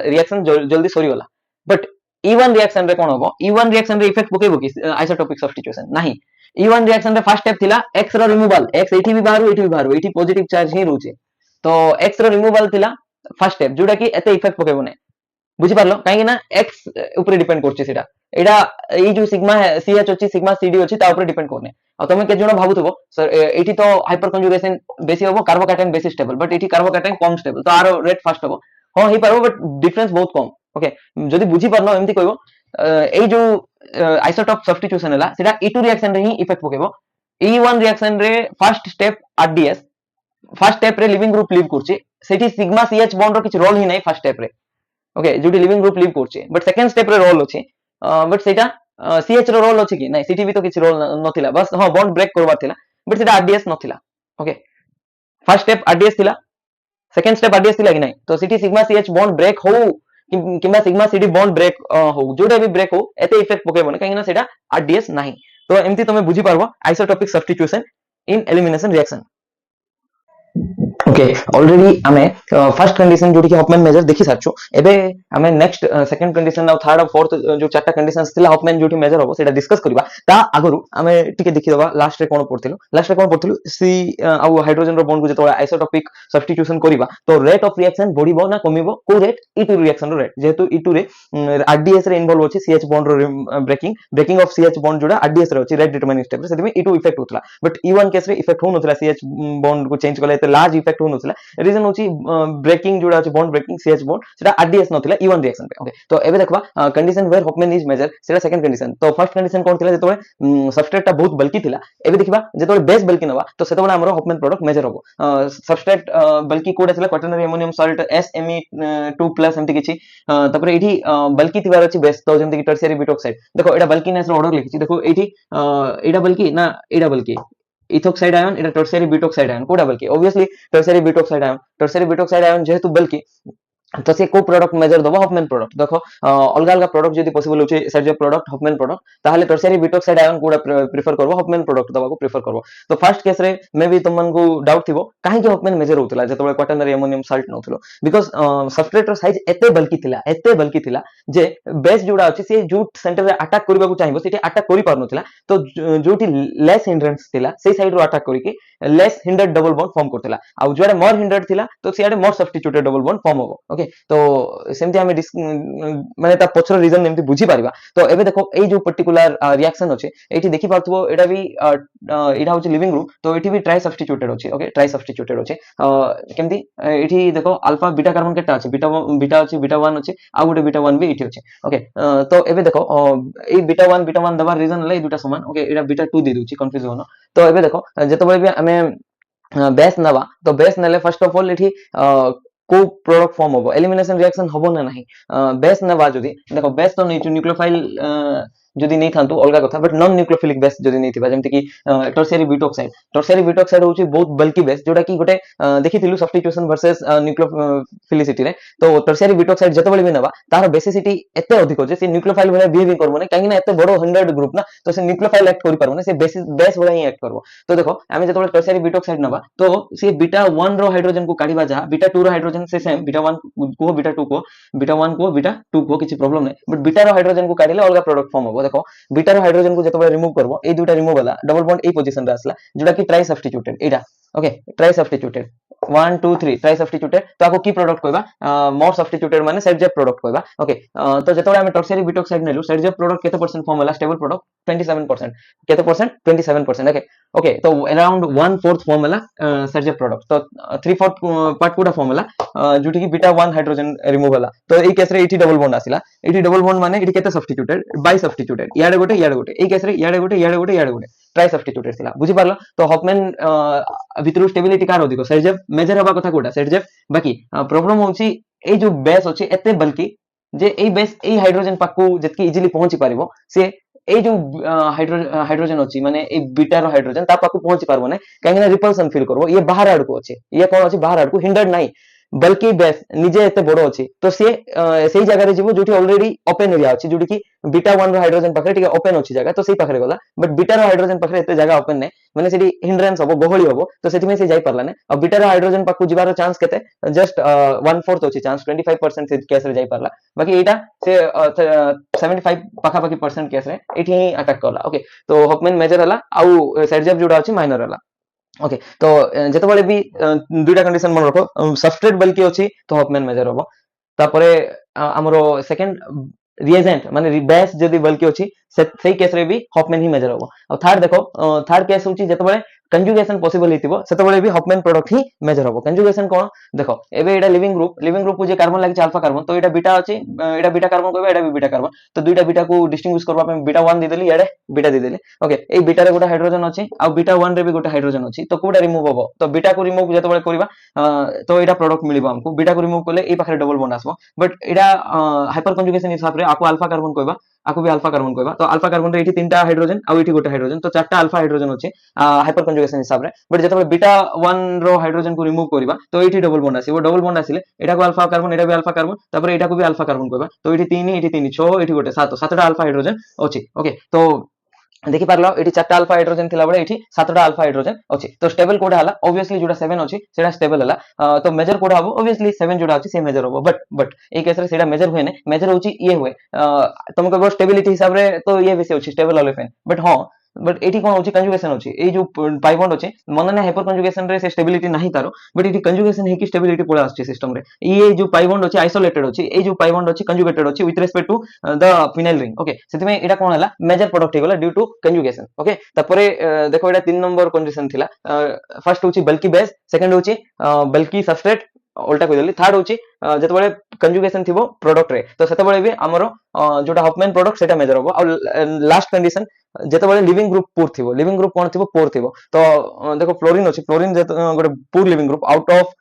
रिएक्शन जल्दी सरी होला बट E1 रिएक्शन रे कोन होबो E1 रिएक्शन रे इफेक्ट पकेबो कि आइसोटॉपिक सब्स्टिट्यूशन नहीं E1 रिएक्शन रे फर्स्ट स्टेप थिला X रो रिमूवल X एठी भी बाहरु एठी पॉजिटिव चार्ज ही रहउचे तो X रो रिमूवल थिला फर्स्ट स्टेप जोटा कि एते इफेक्ट पकेबो नै बुझी पारलो काहे ना X ऊपर डिपेंड करछि सेटा एटा ई जो सिग्मा CH अछि सिग्मा CD अछि ता ऊपर डिपेंड करने आ तमे के जण भाबुथबो सर एठी तो हाइपर कंजुगेशन बेसी होबो कार्बोकैटायन बेसी स्टेबल बट एठी कार्बोकैटायन कम स्टेबल तो आरो रेट फास्ट होबो हां ही पारबो बट डिफरेंस बहुत कम ओके जदी बुझी पारनो एमति कहबो ए जो आइसोटॉप सब्स्टिट्यूशन हला सेटा E2 रिएक्शन रे ही इफेक्ट पकेबो E1 रिएक्शन रे first step RDS first step रे लिविंग ग्रुप लीव करछि सेठी सिग्मा CH बॉन्ड रो किछ रोल ही नै फर्स्ट स्टेप रे ओके जोटी लिविंग ग्रुप लीव करछि बट सेकंड स्टेप रे रोल अछि बट सेटा CH रो रोल अछि कि नै सेठी भी तो किछ रोल नथिला बस हां बॉन्ड ब्रेक करबा थिला बट सेटा RDS नथिला ओके फर्स्ट स्टेप RDS थिला सेकंड स्टेप RDS थिला कि नै तो सेठी सिग्मा CH बॉन्ड ब्रेक हो किंबा सिग्मा CD बॉन्ड ब्रेक हो जोटा भी ब्रेक हो एते इफेक्ट पकेबो नै काहे ना सेटा RDS नाही तो एमती तमे बुझी पारबो आइसोटॉपिक सब्स्टिट्यूशन इन एलिमिनेशन रिएक्शन ओके ऑलरेडी हमें फर्स्ट कंडीशन जोटी कि हॉफमैन मेजर देखि सारछु एबे हमें नेक्स्ट सेकंड कंडीशन और थर्ड और फोर्थ जो चारटा कंडीशंस थिला हॉफमैन जोटी मेजर होबो सेटा डिस्कस करबा ता आगरु हमें टिके देखि दबा लास्ट रे कोन पड़थिलु सी आ हाइड्रोजन रो बॉन्ड को जतो आइसोटॉपिक सब्स्टिट्यूशन करबा तो रेट ऑफ रिएक्शन बढ़िबो ना कमिबो को रेट E2 रिएक्शन रो रेट जेहेतु E2 रे RDS रे इन्वॉल्व होछि CH बॉन्ड रो ब्रेकिंग ऑफ CH बॉन्ड जोडा RDS रे होछि रेट डिटरमाइनिंग स्टेप रे सेति में E2 इफेक्ट होतला बट E1 केस रे इफेक्ट हो नथला CH बॉन्ड को चेंज कले त लार्ज इफेक्ट हो नथला रीजन होछि ब्रेकिंग जोडा होछि बॉन्ड ब्रेकिंग CH बॉन्ड सेटा RDS नथिला E1 रिएक्शन पे ओके तो एबे देखबा condition where Hofmann is major सेटा सेकंड कंडीशन तो फर्स्ट कंडीशन कोन थिला जेतोले सबस्ट्रेट टा बहुत बल्की थिला एबे देखबा जेतोले बेस बल्की नबा तो सेतोले हमरो हॉफमैन प्रोडक्ट मेजर होबो सबस्ट्रेट बल्की कोड थिला क्वाटरनरी अमोनियम सॉल्ट SMe2+ एमति किछि तपरे एठी बल्की थिबार अछि बेस तो जेमति कि टर्शियरी ब्यूटॉक्साइड देखो एटा बल्कीनेस रो ऑर्डर लिखिछि देखो एठी एटा बल्की ना एटा बल्की इथोक्साइड आयन एटा टर्शियरी ब्यूटॉक्साइड आयन कोडा बल्की ऑब्वियसली टर्शियरी ब्यूटॉक्साइड आयन जेहेतु बल्की तो से को प्रोडक्ट मेजर दबो हॉफमैन प्रोडक्ट देखो अलग अलग प्रोडक्ट जदी पॉसिबल होचे सर्जो प्रोडक्ट हॉफमैन प्रोडक्ट ताहले टर्शियरी ब्यूटॉक्साइड आयन कोडा प्रेफर करबो हॉफमैन प्रोडक्ट दबाको प्रेफर करबो तो फर्स्ट केस रे मे बी तुमन को डाउट थिबो काहे कि हॉफमैन मेजर होतला जतबे क्वाटरनरी अमोनियम सॉल्ट नथलो बिकॉज़ सबस्ट्रेट रो साइज एते बल्की थिला जे बेस जोडा अछि से जो सेंटर रे अटैक करबा को चाहिबो सेठी अटैक करि पार नथिला तो जोटी लेस हिंड्रेंस थिला से साइड रो अटैक करि के less hindered double bond form करथिला आ जोडे मोर हिंडर्ड थिला तो सियाडे more substituted double bond form होबो ओके तो सेमती हमें माने ता पछर रीजन एमती बुझी पारिबा तो एबे देखो ए जो पर्टिकुलर रिएक्शन अछि एठी देखि पारथबो एटा भी एटा होछि लिविंग ग्रुप तो एठी भी ट्राई सब्स्टिट्यूटेड अछि ओके ट्राई सब्स्टिट्यूटेड अछि केमती एठी देखो अल्फा बीटा कार्बन केटा अछि बीटा अछि बीटा 1 अछि आ गुटे बीटा 1 भी एठी अछि ओके तो एबे देखो ए बीटा 1 दबार रीजन ले दुटा समान ओके एटा बीटा 2 दे दुछि कंफ्यूज होनो तो एबे देखो जतबे भी हमें बेस नबा तो बेस नेले फर्स्ट ऑफ ऑल एठी को प्रोडक्ट फॉर्म होबो एलिमिनेशन रिएक्शन होबो ना नहीं बेस नबा जदी देखो बेस तो न्यूक्लियोफाइल जदि नहीं थांतु अलगा कथा बट नॉन न्यूक्लियोफिलिक बेस जदि नहीं थिबा जेमति कि टर्शियरी ब्यूटोक्साइड होची बहुत बल्की बेस जोटा कि गोटे देखिथिलु सब्स्टिट्यूशन वर्सेस न्यूक्लियोफिलिसिटी रे तो टर्शियरी ब्यूटोक्साइड जतबेले भी नबा तार बेसिसिटी एते अधिक जे से न्यूक्लियोफाइल भले बिहेव करबो नै काहे ना एते बडो 100 ग्रुप ना तो से न्यूक्लियोफाइल एक्ट करि पारबो नै से बेस भले ही एक्ट करबो तो देखो आमे जतबेले टर्शियरी ब्यूटोक्साइड नबा तो से बीटा 1 रो हाइड्रोजन को काढिबा जा बीटा 2 रो हाइड्रोजन से सेम बीटा 1 को बीटा 2 को बीटा 1 को बीटा 2 को किछि प्रॉब्लम नै बट बीटा रो हाइड्रोजन को काढिले अलगा प्रोडक्ट फॉर्म होबो देखो बीटा रो हाइड्रोजन को जतबेले रिमूव करबो ए दुटा रिमूव होला डबल बॉन्ड ए पोजीशन रे आसला जोटा कि ट्राई सब्स्टिट्यूटेड एटा okay try substituted 1 2 3 try substituted तो आको की प्रोडक्ट कहबा मोर सब्स्टिट्यूटेड माने सेटजेप प्रोडक्ट कहबा ओके तो जतबेले हम टर्शियरी ब्यूटोक्साइड नेलु सेटजेप प्रोडक्ट केते परसेंट फॉर्म होला स्टेबल प्रोडक्ट 27% केते परसेंट 27% ओके ओके तो अराउंड 1/4 फॉर्म होला सेटजेप प्रोडक्ट तो 3/4 पार्ट कोडा फॉर्म होला जोटी कि बीटा 1 हाइड्रोजन रिमूव होला तो ए केस रे एठी डबल बॉन्ड आसिला एठी डबल बॉन्ड माने एठी केते सब्स्टिट्यूटेड बाय सब्स्टिट्यूटेड याडे गोटे ए केस रे याडे गोटे ट्राई सब्स्टिट्यूटेड थिला बुझी पारलो तो हॉफमैन भितरु स्टेबिलिटी कार अधिक सेटजेप मेजर हबा कथा कोटा सेटजेप बाकी प्रॉब्लम होची ए जो बेस अछि एते बल्कि जे ए बेस ए हाइड्रोजन पाकू जतकी इजीली पहुंची पारिबो से ए जो हाइड्रोजन अछि माने ए बीटा रो हाइड्रोजन ता पाकू पहुंची पारबो नै काहे ना रिपल्सन फील करबो ये बाहर आडको अछि ये कोन अछि बाहर आडको हिंडर्ड नाही बल्कि बेस निजे एते बडो अछि तो से सेही जगह रे जिवो जोठी ऑलरेडी ओपन एरिया अछि जोठी कि बीटा 1 रो हाइड्रोजन पाखरे ठीक ओपन अछि जगह तो सेही पाखरे गला बट बीटा रो हाइड्रोजन पाखरे एते जगह ओपन नै माने सेठी हिंड्रेंस हबो गहळी हबो तो सेठी में से जाई परला नै अब बीटा रो हाइड्रोजन पाखु जिबार चांस केते जस्ट 1/4 अछि चांस 25% से केस रे जाई परला बाकी एटा से 75 पाखा पाखी परसेंट केस रे एठी अटैक करला ओके तो हॉफमैन मेजर हला आउ सेटजेप जोडा अछि माइनर हला ओके तो जेतबेले भी दुईटा कंडीशन मन रखो सबस्ट्रेट बल्कि अछि तो हॉफमैन मेजर हबो तापरे हमरो सेकंड रिएजेंट माने बेस जदी बल्कि अछि सेही केस रे भी हॉफमैन ही मेजर हबो और थर्ड देखो थर्ड केस होची जेतबेले कंजुगेशन पॉसिबल हितिबो सेतबेले भी हॉफमैन प्रोडक्ट ही मेजर हबो कंजुगेशन कोन देखो एबे एटा लिविंग ग्रुप को जे कार्बन लागि अल्फा कार्बन तो एटा बीटा अछि एटा बीटा कार्बन कहबे एटा भी बीटा कार्बन तो दुईटा बीटा को डिस्टिंग्विश करबा पे बीटा 1 दे देली एडे बीटा दे देली ओके ए बीटा रे गोटा हाइड्रोजन अछि आ बीटा 1 रे भी गोटा हाइड्रोजन अछि तो कोडा रिमूव हबो तो बीटा को रिमूव जेतबेले करबा तो एटा प्रोडक्ट मिलिबो हमको बीटा को रिमूव करले ए पाखरे double bond आसबो but Etah hyper conjugation हिसाब रे आको अल्फा कार्बन कहबा आको भी अल्फा कार्बन कहबा तो अल्फा कार्बन रे एठी तीनटा हाइड्रोजन आ एठी गोटा हाइड्रोजन तो चारटा अल्फा हाइड्रोजन अछि हाइपर कंजुगेशन हिसाब रे बट जेतबेले बीटा 1 रो हाइड्रोजन को रिमूव करबा तो एठी डबल बॉन्ड आसीबो डबल बॉन्ड आसिले एटा को अल्फा कार्बन एटा भी अल्फा कार्बन तापर एटा को भी अल्फा कार्बन कहबा तो एठी 3 6 एठी गोटे 7 सातटा अल्फा हाइड्रोजन अछि ओके तो देखि पारलो एठी चारटा अल्फा हाइड्रोजन थिला बडे एठी सातटा अल्फा हाइड्रोजन अछि तो स्टेबल कोडा हला ऑब्वियसली जोडा 7 अछि सेडा स्टेबल हला तो मेजर कोडा हबो ऑब्वियसली 7 जोडा अछि से मेजर हबो बट ए केस रे सेडा मेजर होय नै मेजर होची ये होय तुम कहबो स्टेबिलिटी हिसाब रे तो ये विषय अछि स्टेबल ऑलिफेन बट हां बट एठी कोन होची कंजुगेशन होची ए जो पाई बॉन्ड होची मन ने हाइपर कंजुगेशन रे से स्टेबिलिटी नाही तारो बट एठी कंजुगेशन हे की स्टेबिलिटी पळा आछि सिस्टम रे ये जो पाई बॉन्ड होची आइसोलेटेड होची ए जो पाई बॉन्ड होची कंजुगेटेड होची with respect to the phenyl ring okay सेति में एटा कोन हला मेजर प्रोडक्ट हेगला ड्यू टू कंजुगेशन ओके तापरे देखो एटा 3 नंबर कंडीशन थिला फर्स्ट होची बल्कि बेस सेकंड होची बल्कि सबस्ट्रेट उल्टा कहि देली थर्ड होची जतबेले कंजुगेशन थिबो प्रोडक्ट रे तो सेतबेले भी हमरो जोटा हॉफमैन प्रोडक्ट सेटा मेजर होबो और लास्ट कंडीशन जेतबेले लिविंग ग्रुप पुर थिबो लिविंग ग्रुप कोन थिबो पुर थिबो तो देखो फ्लोरीन अछि फ्लोरीन गोटे poor leaving group out of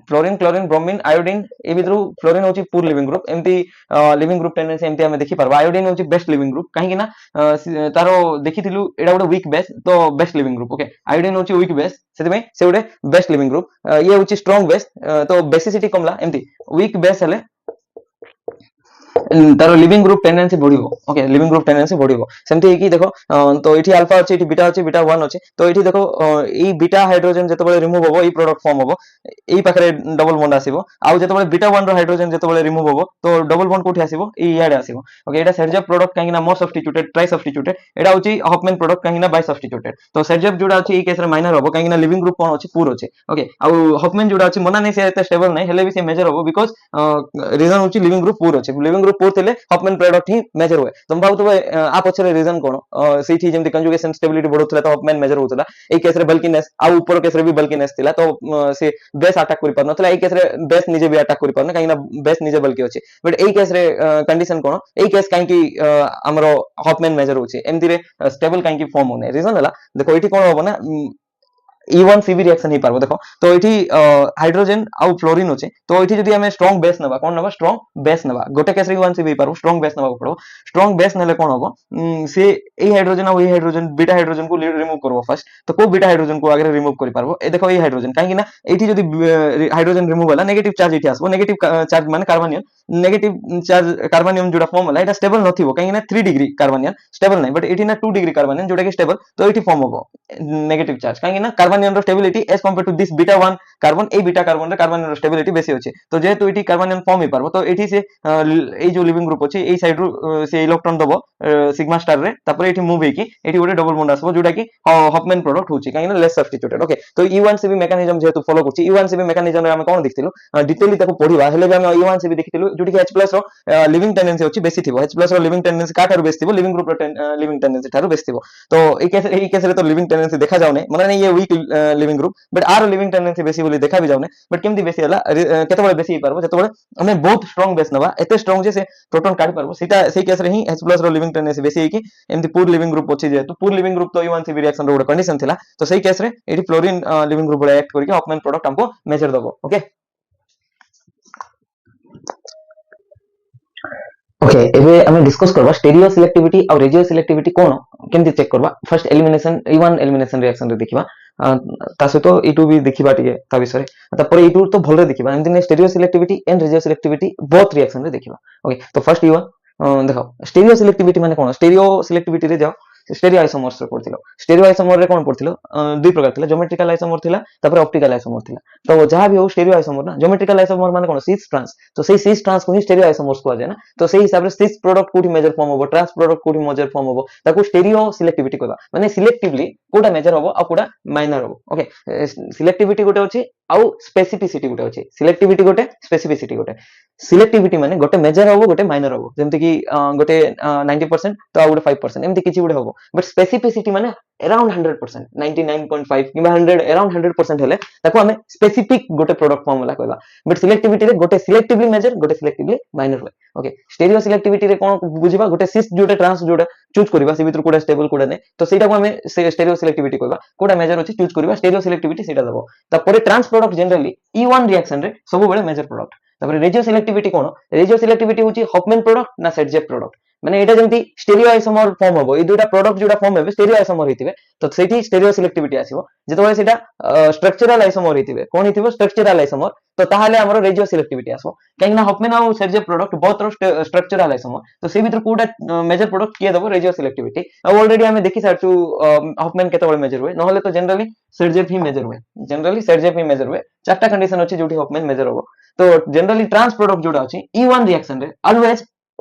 fluorine chlorine bromine iodine ए भितरु फ्लोरीन होची पुर लिविंग ग्रुप एमती लिविंग ग्रुप टेंडेंसी एमती हमें देखि परबा आयोडीन होची बेस्ट लिविंग ग्रुप काहे कि ना तारो देखिथिलु एडा गोटे वीक बेस तो best leaving group okay iodine होची वीक बेस सेति में से गोटे बेस्ट लिविंग ग्रुप ये होची स्ट्रांग बेस तो बेसिसिटी कमला एमती वीक बेस हेले तारो लिविंग ग्रुप टेंडेंसी बढ़िबो ओके लिविंग ग्रुप टेंडेंसी बढ़िबो सेमति कि देखो तो एठी अल्फा अछि एठी बीटा अछि बीटा 1 अछि तो एठी देखो ई बीटा हाइड्रोजन जतबेले रिमूव होबो ई प्रोडक्ट फॉर्म होबो ई पाखरे डबल बॉन्ड आसीबो आ जतबेले बीटा 1 रो हाइड्रोजन जतबेले रिमूव होबो तो डबल बॉन्ड कोठी आसीबो ई याडे आसीबो ओके एटा सेटजेप प्रोडक्ट काहे ना मोर सब्स्टिट्यूटेड ट्राई सब्स्टिट्यूटेड एटा होची हॉफमैन प्रोडक्ट काहे ना बाय सब्स्टिट्यूटेड तो सेटजेप जोडा अछि ई केस रे माइनर होबो काहे ना लिविंग ग्रुप कोन अछि पूर अछि ओके आ हॉफमैन जोडा अछि मना नै से एते स्टेबल नै हेले भी से मेजर होबो बिकॉज़ रीजन होची लिविंग ग्रुप पूर अछि लिविंग ग्रुप पूर थिले हॉफमैन प्रोडक्ट ही मेजर हुए तुम भाव तो आ पछरे रीजन कोन सेठी जेमति कंजुगेशन स्टेबिलिटी बढ़ोतला तो हॉफमैन मेजर होतला ए केस रे बल्कीनेस आ ऊपर केस रे भी बल्कीनेस थिला तो से बेस अटैक करि परनथला ए केस रे बेस निजे भी अटैक करि परन काहे ना बेस निजे बल्की अछि बट ए केस रे कंडीशन कोन ए केस काहे कि हमरो हॉफमैन मेजर होछि एमति रे स्टेबल काहे कि फॉर्म होने रीजन हला देखो एठी कोन होबो ना E1CB रिएक्शन ही पारबो देखो तो एठी हाइड्रोजन आउ फ्लोरीन होचे तो एठी जदी हमें स्ट्रांग बेस नबा कोन नबा स्ट्रांग बेस नबा गोटे केस रे E1CB पारबो स्ट्रांग बेस नबा पड़ो स्ट्रांग बेस नेले कोन हबो से ए हाइड्रोजन आउ ए हाइड्रोजन बीटा हाइड्रोजन को रिमूव करबो फर्स्ट तो को बीटा हाइड्रोजन को आगे रिमूव करि पारबो ए देखो ए हाइड्रोजन काहे कि ना एठी जदी हाइड्रोजन रिमूव होला नेगेटिव चार्ज एठी आसबो नेगेटिव चार्ज माने कार्बनियन नेगेटिव चार्ज कार्बनियम जोड़ा फॉर्म होला एटा स्टेबल नथिबो काहे कि ना 3 डिग्री कार्बनियन स्टेबल नै बट एठी ना 2 डिग्री कार्बनियन जोड़ा कि स्टेबल तो एठी फॉर्म हबो नेगेटिव चार्ज काहे कि ना कार्बनियन रो stability as compare to this beta 1 carbon ए बीटा कार्बन रे कार्बनियन रो स्टेबिलिटी बेसी होचे तो जेहेतु एठी कार्बनियन फॉर्म ही पारबो तो एठी से ए जो लिविंग ग्रुप अछि ए साइड रो से इलेक्ट्रॉन दबो सिग्मा स्टार रे तापर एठी मूव हेकी एठी गोटे डबल बॉन्ड आसबो जोटा कि हॉफमैन प्रोडक्ट होची काहे ना लेस सब्स्टिट्यूटेड ओके तो E1CB मेकानिज्म जेहेतु फॉलो करछि E1CB मेकानिज्म रे हम कोन देखथिलु डिटेली ताको पढिबा हेले भी हम E1CB देखथिलु जोटी कि H+ रो लिविंग टेंडेंसी अछि बेसी थिबो H+ रो लिविंग टेंडेंसी का थारो बेसी थिबो लिविंग ग्रुप रो लिविंग टेंडेंसी थारो बेसी थिबो तो ए केस रे तो लिविंग टेंडेंसी देखा जाउ नै माने ये वीक लिविंग ग्रुप बट आर लिविंग टेंडेंसी बेसी बोली देखा भी जाउ नै बट केमति बेसी हला केते बळे बेसी पारबो जते बळे हमें बहुत स्ट्रांग बेस नबा एते स्ट्रांग जे से प्रोटॉन काढी पारबो सेटा सेही केस रे ही H+ रो लिविंग टेंडेंसी बेसी है कि एमति पूर लिविंग ग्रुप अछि जे तो पूर लिविंग ग्रुप तो E1CB रिएक्शन रो गोटे कंडीशन थिला तो सेही केस रे एठी फ्लोरीन लिविंग ग्रुप बळे एक्ट करके हॉफमैन प्रोडक्ट हमको मेजर दबो ओके ओके एबे हमें डिस्कस करबा स्टेरियो सिलेक्टिविटी और रेडियो सिलेक्टिविटी कोन केमति चेक करबा first elimination E1 elimination reaction रे देखिबा ता सहित E2 भी देखिबा टिके ता विषय तापर E2 तो भलरे देखिबा एमति ने stereo selectivity and radio selectivity both reaction रे देखिबा ओके तो फर्स्ट E1 देखो स्टेरियो सिलेक्टिविटी माने कोन स्टेरियो सिलेक्टिविटी रे जाओ स्टेरियो आइसोमर्स रे पढथिलो स्टेरियो आइसोमर रे कोन पढथिलो दुई प्रकार थिला ज्योमेट्रिकल आइसोमर थिला तापर ऑप्टिकल आइसोमर थिला तो जहां भी हो स्टेरियो आइसोमर ना ज्योमेट्रिकल आइसोमर माने कोन सिस ट्रांस तो सेही सिस ट्रांस को ही स्टेरियो आइसोमर्स को जाय ना तो सेही हिसाब रे सिस प्रोडक्ट कोठी मेजर फॉर्म होबो ट्रांस प्रोडक्ट कोठी मेजर फॉर्म होबो ताको स्टेरियो सिलेक्टिविटी कहबा माने सिलेक्टिवली कोटा मेजर होबो आ कोटा माइनर होबो ओके सिलेक्टिविटी गोटे अछि आउ स्पेसिफिसिटी गोटे अछि सिलेक्टिविटी गोटे स्पेसिफिसिटी गोटे सिलेक्टिविटी माने गोटे मेजर होबो गोटे माइनर होबो जेमति कि गोटे 90% तो आ गोटे 5% एमति किछि गोटे होबो बट स्पेसिफिसिटी माने अराउंड 100% 99.5 किबा 100 अराउंड 100% हेले ताको हमें स्पेसिफिक गोटे प्रोडक्ट फॉर्मूला कहबा बट सिलेक्टिविटी रे गोटे सिलेक्टिवली मेजर गोटे सिलेक्टिवली माइनर होय ओके स्टेरियो सिलेक्टिविटी रे कोन बुझिबा गोटे सिस जोटे ट्रांस जोटे चूज करबा से भीतर कोडा स्टेबल कोडा नै तो सेटा को हमें स्टेरियो सिलेक्टिविटी कहबा कोडा मेजर अछि चूज करबा स्टेरियो सिलेक्टिविटी सेटा दबो तापर trans product generally E1 reaction रे सब बेले मेजर प्रोडक्ट तापर रेडियो सिलेक्टिविटी कोन रेडियो सिलेक्टिविटी होची हॉफमैन प्रोडक्ट ना सेटजेप प्रोडक्ट माने एटा जेंति स्टेरियो आइसोमर फॉर्म होबो ए दुटा प्रोडक्ट जोटा फॉर्म हेबे स्टेरियो आइसोमर हितिबे तो सेठी स्टेरियो सिलेक्टिविटी आसीबो जेतबे सेटा स्ट्रक्चरल आइसोमर हितिबे कोन हितिबो स्ट्रक्चरल आइसोमर तो ताहाले हमरो रेडियो सिलेक्टिविटी आसबो काहेकि ना हॉफमैन आ सेटजेप प्रोडक्ट बोथ रो स्ट्रक्चरल आइसोमर तो से भीतर कोडा मेजर प्रोडक्ट किए दबो रेडियो सिलेक्टिविटी ऑलरेडी हमें देखि सारछु हॉफमैन केते बळे मेजर होय नहले तो जनरली सेटजेप ही मेजर होय जनरली सेटजेप ही मेजर होय चारटा कंडीशन अछि जोटी हॉफमैन मेजर होबो तो जनरली ट्रांस प्रोडक्ट जोडा अछि E1 रिएक्शन रे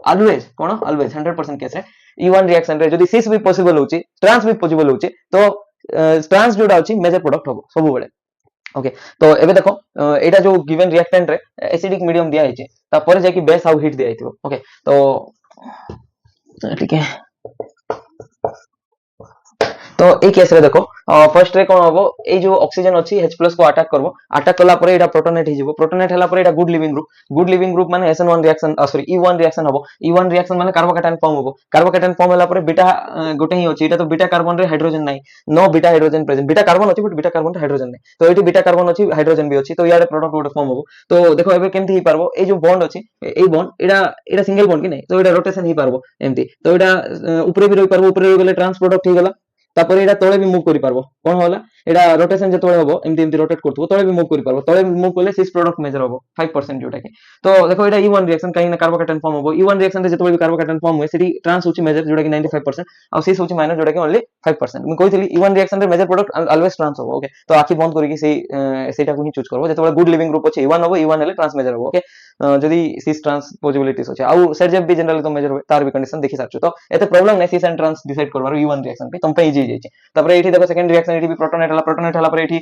ऑलवेज कोन ऑलवेज 100% केस रे E1 रिएक्शन रे जदी सिस भी पॉसिबल होची ट्रांस भी पॉसिबल होची तो ट्रांस जोडा अछि मेजर प्रोडक्ट होबो सब बेले ओके तो एबे देखो एटा जो गिवन रिएक्टेंट रे एसिडिक मीडियम दिया हिचे ता परे जाकी बेस आउ हीट दिया हितबो ओके तो ठीक है तो ए केस रे देखो फर्स्ट रे कोन होबो ए जो ऑक्सीजन अछि H+ को अटैक कला परे एटा प्रोटोनेट हिजिबो प्रोटोनेट हला परे एटा गुड लिविंग ग्रुप माने SN1 reaction sorry E1 reaction होबो E1 रिएक्शन माने कार्बोकैटायन फॉर्म होबो कार्बोकैटायन फॉर्म हला परे बीटा गोटे ही अछि एटा तो बीटा कार्बन रे हाइड्रोजन नै no beta hydrogen present beta carbon अछि बट बीटा कार्बन रे हाइड्रोजन नै तो एटी बीटा कार्बन अछि हाइड्रोजन भी अछि तो यार प्रोडक्ट गोटे फॉर्म होबो तो देखो एबे केमथि ही पारबो ए जो बॉन्ड अछि a bond Etah single bond कि नै तो एटा रोटेशन ही पारबो एमथि तो एटा ऊपरे भी रहि पारबो ऊपरे रहि गेले ट्रांस प्रोडक्ट ही गेला तापर एटा तळे भी मूव करि पारबो कोन होला एटा रोटेशन जे तळे होबो एमति रोटेट करथबो तळे भी मूव करि पारबो तळे मूव करले सिस प्रोडक्ट मेजर होबो 5% जोटा कि तो देखो एटा E1 रिएक्शन काहे ना कार्बोकैटायन फॉर्म होबो E1 रिएक्शन रे जेतबे भी कार्बोकैटायन फॉर्म होय सेठी ट्रांस होची मेजर जोटा कि 95% आ सिस होची माइनर जोटा कि ओनली 5% मैं कहितली E1 रिएक्शन रे मेजर प्रोडक्ट ऑलवेज ट्रांस होबो ओके तो आखि बंद करिकि सेटा को ही चूज करबो जेतबे गुड लिविंग ग्रुप अछि E1 होबो E1 हेले ट्रांस मेजर होबो ओके जदी सिस ट्रांस पॉसिबिलिटीज अछि आ सेटजेप भी जनरली तो मेजर होय तार भी कंडीशन देखि सारछु तो एते प्रॉब्लम नै सिस एंड ट्रांस डिसाइड करबार E1 रिएक्शन पे तुम पे इजी जाय छै तापर एठी देखो सेकंड रिएक्शन एठी भी प्रोटोनेट हला पर एठी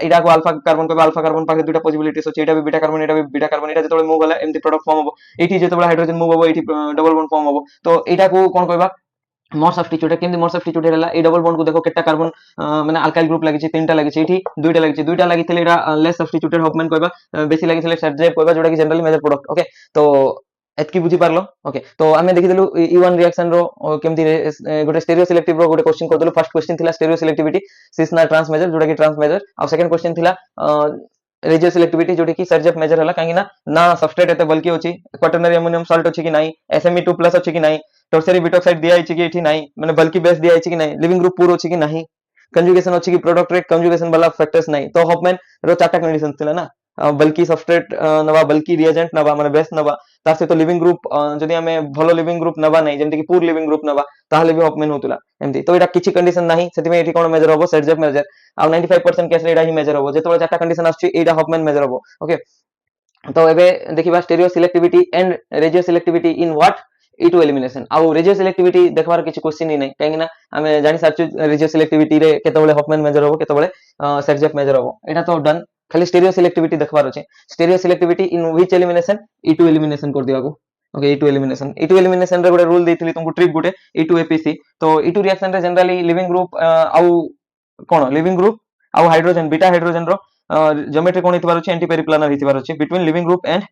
एटा को अल्फा कार्बन पाके दुटा पॉसिबिलिटीज अछि एटा भी बीटा कार्बन एटा जेतबे मूव होला एमति प्रोडक्ट फॉर्म होबो एठी जेतबे हाइड्रोजन मूव होबो एठी डबल बॉन्ड फॉर्म होबो तो एटा को कोन कहबा मोर सब्स्टिट्यूट केमति मोर सब्स्टिट्यूट हैला ए डबल बॉन्ड को देखो केटा कार्बन माने अल्काइल ग्रुप लागि छै तीनटा लागि छै एठी दुइटा लागि थिले एटा लेस सब्स्टिट्यूटेड हॉफमैन कहबा बेसी लागि थिले सेटजेप कहबा जोटा कि जनरली मेजर प्रोडक्ट ओके तो एतकी बुझी पारलो ओके तो आमे देखिदेलु E1 रिएक्शन रो केमती गोटे स्टेरियो सिलेक्टिव रो गोटे क्वेश्चन करदेलु फर्स्ट क्वेश्चन थिला स्टेरियो सिलेक्टिविटी सिस ना ट्रांस मेजर जोटा कि ट्रांस मेजर आ सेकंड क्वेश्चन थिला रेजियो सिलेक्टिविटी जोटा कि सर्जेप मेजर हला कांगी ना सबस्ट्रेट एते बल्कि होची क्वाटरनरी अमोनियम सॉल्ट होची कि नाही SME2+ होची कि नाही टर्सरी बिटॉक्साइड दिया आइची कि एठी नाही माने बल्कि बेस दिया आइची कि नाही लिविंग ग्रुप पूर होची कि नाही कंजुगेशन होची कि प्रोडक्ट रेट कंजुगेशन वाला फैक्टर्स नाही तो हॉफमैन रो चारटा कंडीशन थिला ना बल्कि सबस्ट्रेट नवा बल्कि रिएजेंट नवा माने बेस नवा तार सहित लिविंग ग्रुप जदि आमे भलो लिविंग ग्रुप नवा नाही जेमति कि पूर लिविंग ग्रुप नवा ताहले भी हॉफमैन होतुला एमति तो एटा किछि कंडीशन नाही सेति में एठी कोन मेजर होबो सेटजेप मेजर आ 95% केस रे एटा ही मेजर होबो जेतबे चारटा कंडीशन आछी एटा हॉफमैन मेजर होबो ओके तो एबे देखिबा stereoselectivity and regioselectivity in what E2 elimination आ रेजियो सिलेक्टिविटी देखबार किछि क्वेश्चन ही नै काहेकि ना आमे जानि सारछु रेजियो सिलेक्टिविटी रे केतबेले हॉफमैन मेजर होबो केतबेले सेटजेप मेजर होबो एटा तो डन खाली स्टेरियो सिलेक्टिविटी देखबार अछि stereo selectivity in which elimination E2 elimination कर दियागो ओके E2 एलिमिनेशन रे गोटे रूल देथिली तुमको ट्रिक गोटे E2 APC तो E2 रिएक्शन रे जनरली लिविंग ग्रुप आउ कोन लिविंग ग्रुप आउ हाइड्रोजन बीटा हाइड्रोजन रो ज्योमेट्री कोन हितबार अछि एंटी पेरिप्लानर हितबार अछि between leaving group and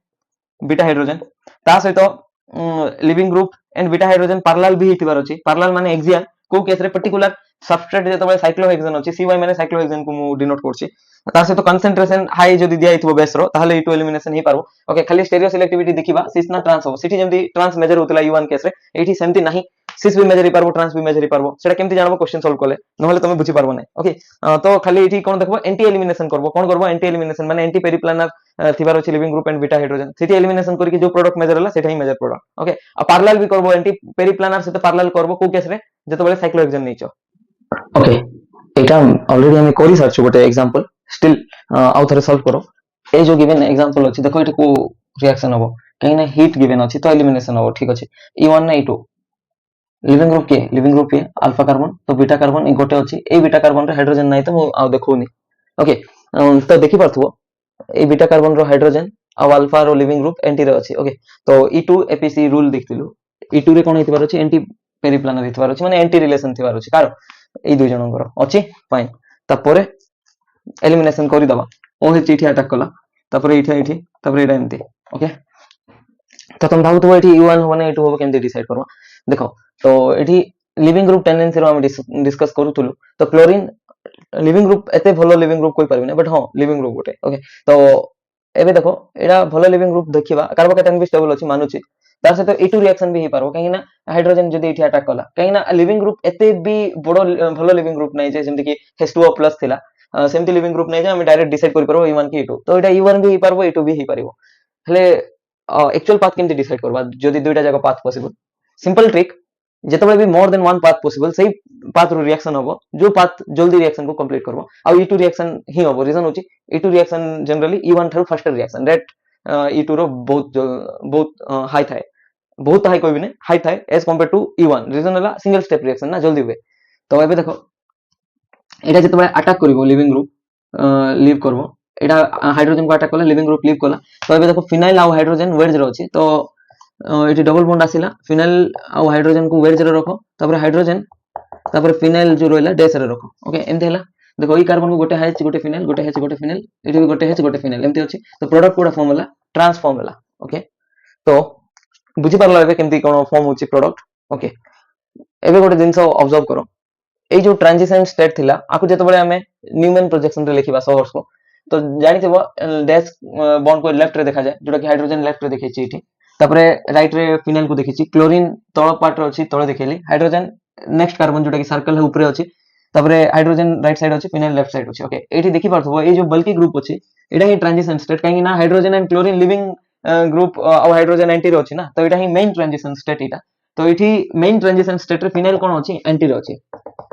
beta hydrogen ता सहित leaving group and beta hydrogen parallel भी हितबार अछि पैरेलल माने एक्सियल को केस रे पर्टिकुलर सबस्ट्रेट जेतबे साइक्लोहेक्सेन अछि CY माने साइक्लोहेक्सेन को मु डिनोट करछि तार सहित कंसंट्रेशन हाई जदि दिया हितबो बेस रो ताहले E2 एलिमिनेशन ही पारबो ओके खाली स्टेरियो सिलेक्टिविटी देखिबा सिस ना ट्रांस हो सिटी जेमति ट्रांस मेजर होतला E1 केस रे एठी सेमति नाही सिस भी मेजर ही पारबो ट्रांस भी मेजर ही पारबो सेटा केमति जानबो क्वेश्चन सॉल्व करले नहले तमे बुझी पारबो नै ओके तो खाली एठी कोन देखबो एंटी एलिमिनेशन करबो कोन करबो एंटी एलिमिनेशन माने एंटी पेरिप्लानर थिबार अछि leaving group and beta hydrogen city elimination करके जो प्रोडक्ट मेजर होला सेटा ही मेजर प्रोडक्ट ओके आ पैरेलल भी करबो एंटी पेरिप्लानर से पैरेलल करबो को केस रे जेतबेले साइक्लोहेक्सेन नैचो ओके एटा ऑलरेडी हमें करि सारछु गोटे एग्जांपल स्टिल आउ थरे सॉल्व करो ए जो गिवन एग्जांपल अछि देखो एटा को रिएक्शन होबो कहीं ना हीट गिवन अछि तो एलिमिनेशन होबो ठीक अछि E1 ना E2 लिविंग ग्रुप के अल्फा कार्बन तो बीटा कार्बन ए गोटे अछि ए बीटा कार्बन रे हाइड्रोजन नाही तो मु आउ देखौनी ओके तो देखि पारथुओ ए बीटा कार्बन रो हाइड्रोजन आ अल्फा रो लिविंग ग्रुप एंटी रे अछि ओके तो E2 APC रूल देखतिलु E2 रे कोन हितबार अछि एंटी पेरिप्लानर हितबार अछि माने एंटी रिलेशन थिबार अछि कार ए दुई जनकर अछि फाइन तापरे एलिमिनेशन करि दबा ओ हे चिठी अटैक कला तापरे तापरे एटा एमती ओके तो तुम भाबुथबो एठी E1 होबो ना E2 होबो केमती डिसाइड करबा देखो तो एठी लिविंग ग्रुप टेंडेंसी रो हम डिस्कस करूथुलु तो क्लोरीन लिविंग ग्रुप एते भलो लिविंग ग्रुप कोइ परबे बट हां लिविंग ग्रुप गोटे ओके तो एबे देखो एडा भलो लिविंग ग्रुप देखिबा कार्बोकेटायन भी स्टेबल अछि मानुछि तार से तो E2 रिएक्शन भी हे पारो काहे ना हाइड्रोजन जदी एठी अटैक कला काहे ना लिविंग ग्रुप एते भी बडो भलो लिविंग ग्रुप नै जे जेमति कि H2O+ थिला सेमति लिविंग ग्रुप नै जे हम डायरेक्ट डिसाइड करि परबो E1 की E2 तो एटा E1 भी हे पारबो E2 भी हे पारिबो हले एक्चुअल पाथ केमति डिसाइड करबा जदी दुइटा जगह पाथ पॉसिबल सिंपल ट्रिक जेतबे भी more than one path possible सही पाथ रो रिएक्शन होबो जो पाथ जल्दी रिएक्शन को कंप्लीट करबो आ E2 रिएक्शन ही होबो रीजन होची E2 reaction generally E1 Tharu faster reaction rate E2 रो बहुत हाई थाए बहुत हाई कोइ भी नै हाई थाए एज कंपेयर टू E1 रीजन होला सिंगल स्टेप रिएक्शन ना जल्दी हुए तो एबे देखो एटा जेतबे अटैक करिवो लिविंग ग्रुप लीव करबो एटा हाइड्रोजन को अटैक कला लिविंग ग्रुप लीव कला तो एबे देखो फिनाइल आ हाइड्रोजन वेज रो अछि तो एटी डबल बॉन्ड आसिला फिनाइल आ हाइड्रोजन को वेज रे रखो तापर हाइड्रोजन तापर फिनाइल जो रोइला डैश रे रखो ओके एमते हला देखो ई कार्बन को गोटे H गोटे फिनाइल एटी भी गोटे H गोटे फिनाइल एमते अछि तो प्रोडक्ट कोडा फॉर्म होला ट्रांसफॉर्म होला ओके तो बुझी पारला एबे केमती कोन फॉर्म होछि प्रोडक्ट ओके एबे गोटे जिंस ऑब्जर्व करो ए जो ट्रांजिशन स्टेट थिला आकु जेतबेले हमें न्यूमैन प्रोजेक्शन रे लिखिबा सोर्स को तो जानि थबो डैश बॉन्ड को लेफ्ट रे देखा जाय जोटा कि हाइड्रोजन लेफ्ट रे देखै छी इठी तापरे राइट रे फिनाइल को देखै छी क्लोरीन तळ पार्ट रे अछि तळे देखैली हाइड्रोजन नेक्स्ट कार्बन जोटा कि सर्कल है ऊपर अछि तापरे हाइड्रोजन राइट साइड अछि फिनाइल लेफ्ट साइड अछि ओके एठी देखि पारथबो ए जो बल्कि ग्रुप अछि एटा ही ट्रांजिशन स्टेट काहे ना hydrogen and chlorine leaving group आ हाइड्रोजन एंटी रे अछि ना तो एटा ही मेन ट्रांजिशन स्टेट एटा तो एठी मेन ट्रांजिशन स्टेट रे फिनाइल कोन अछि एंटी रे अछि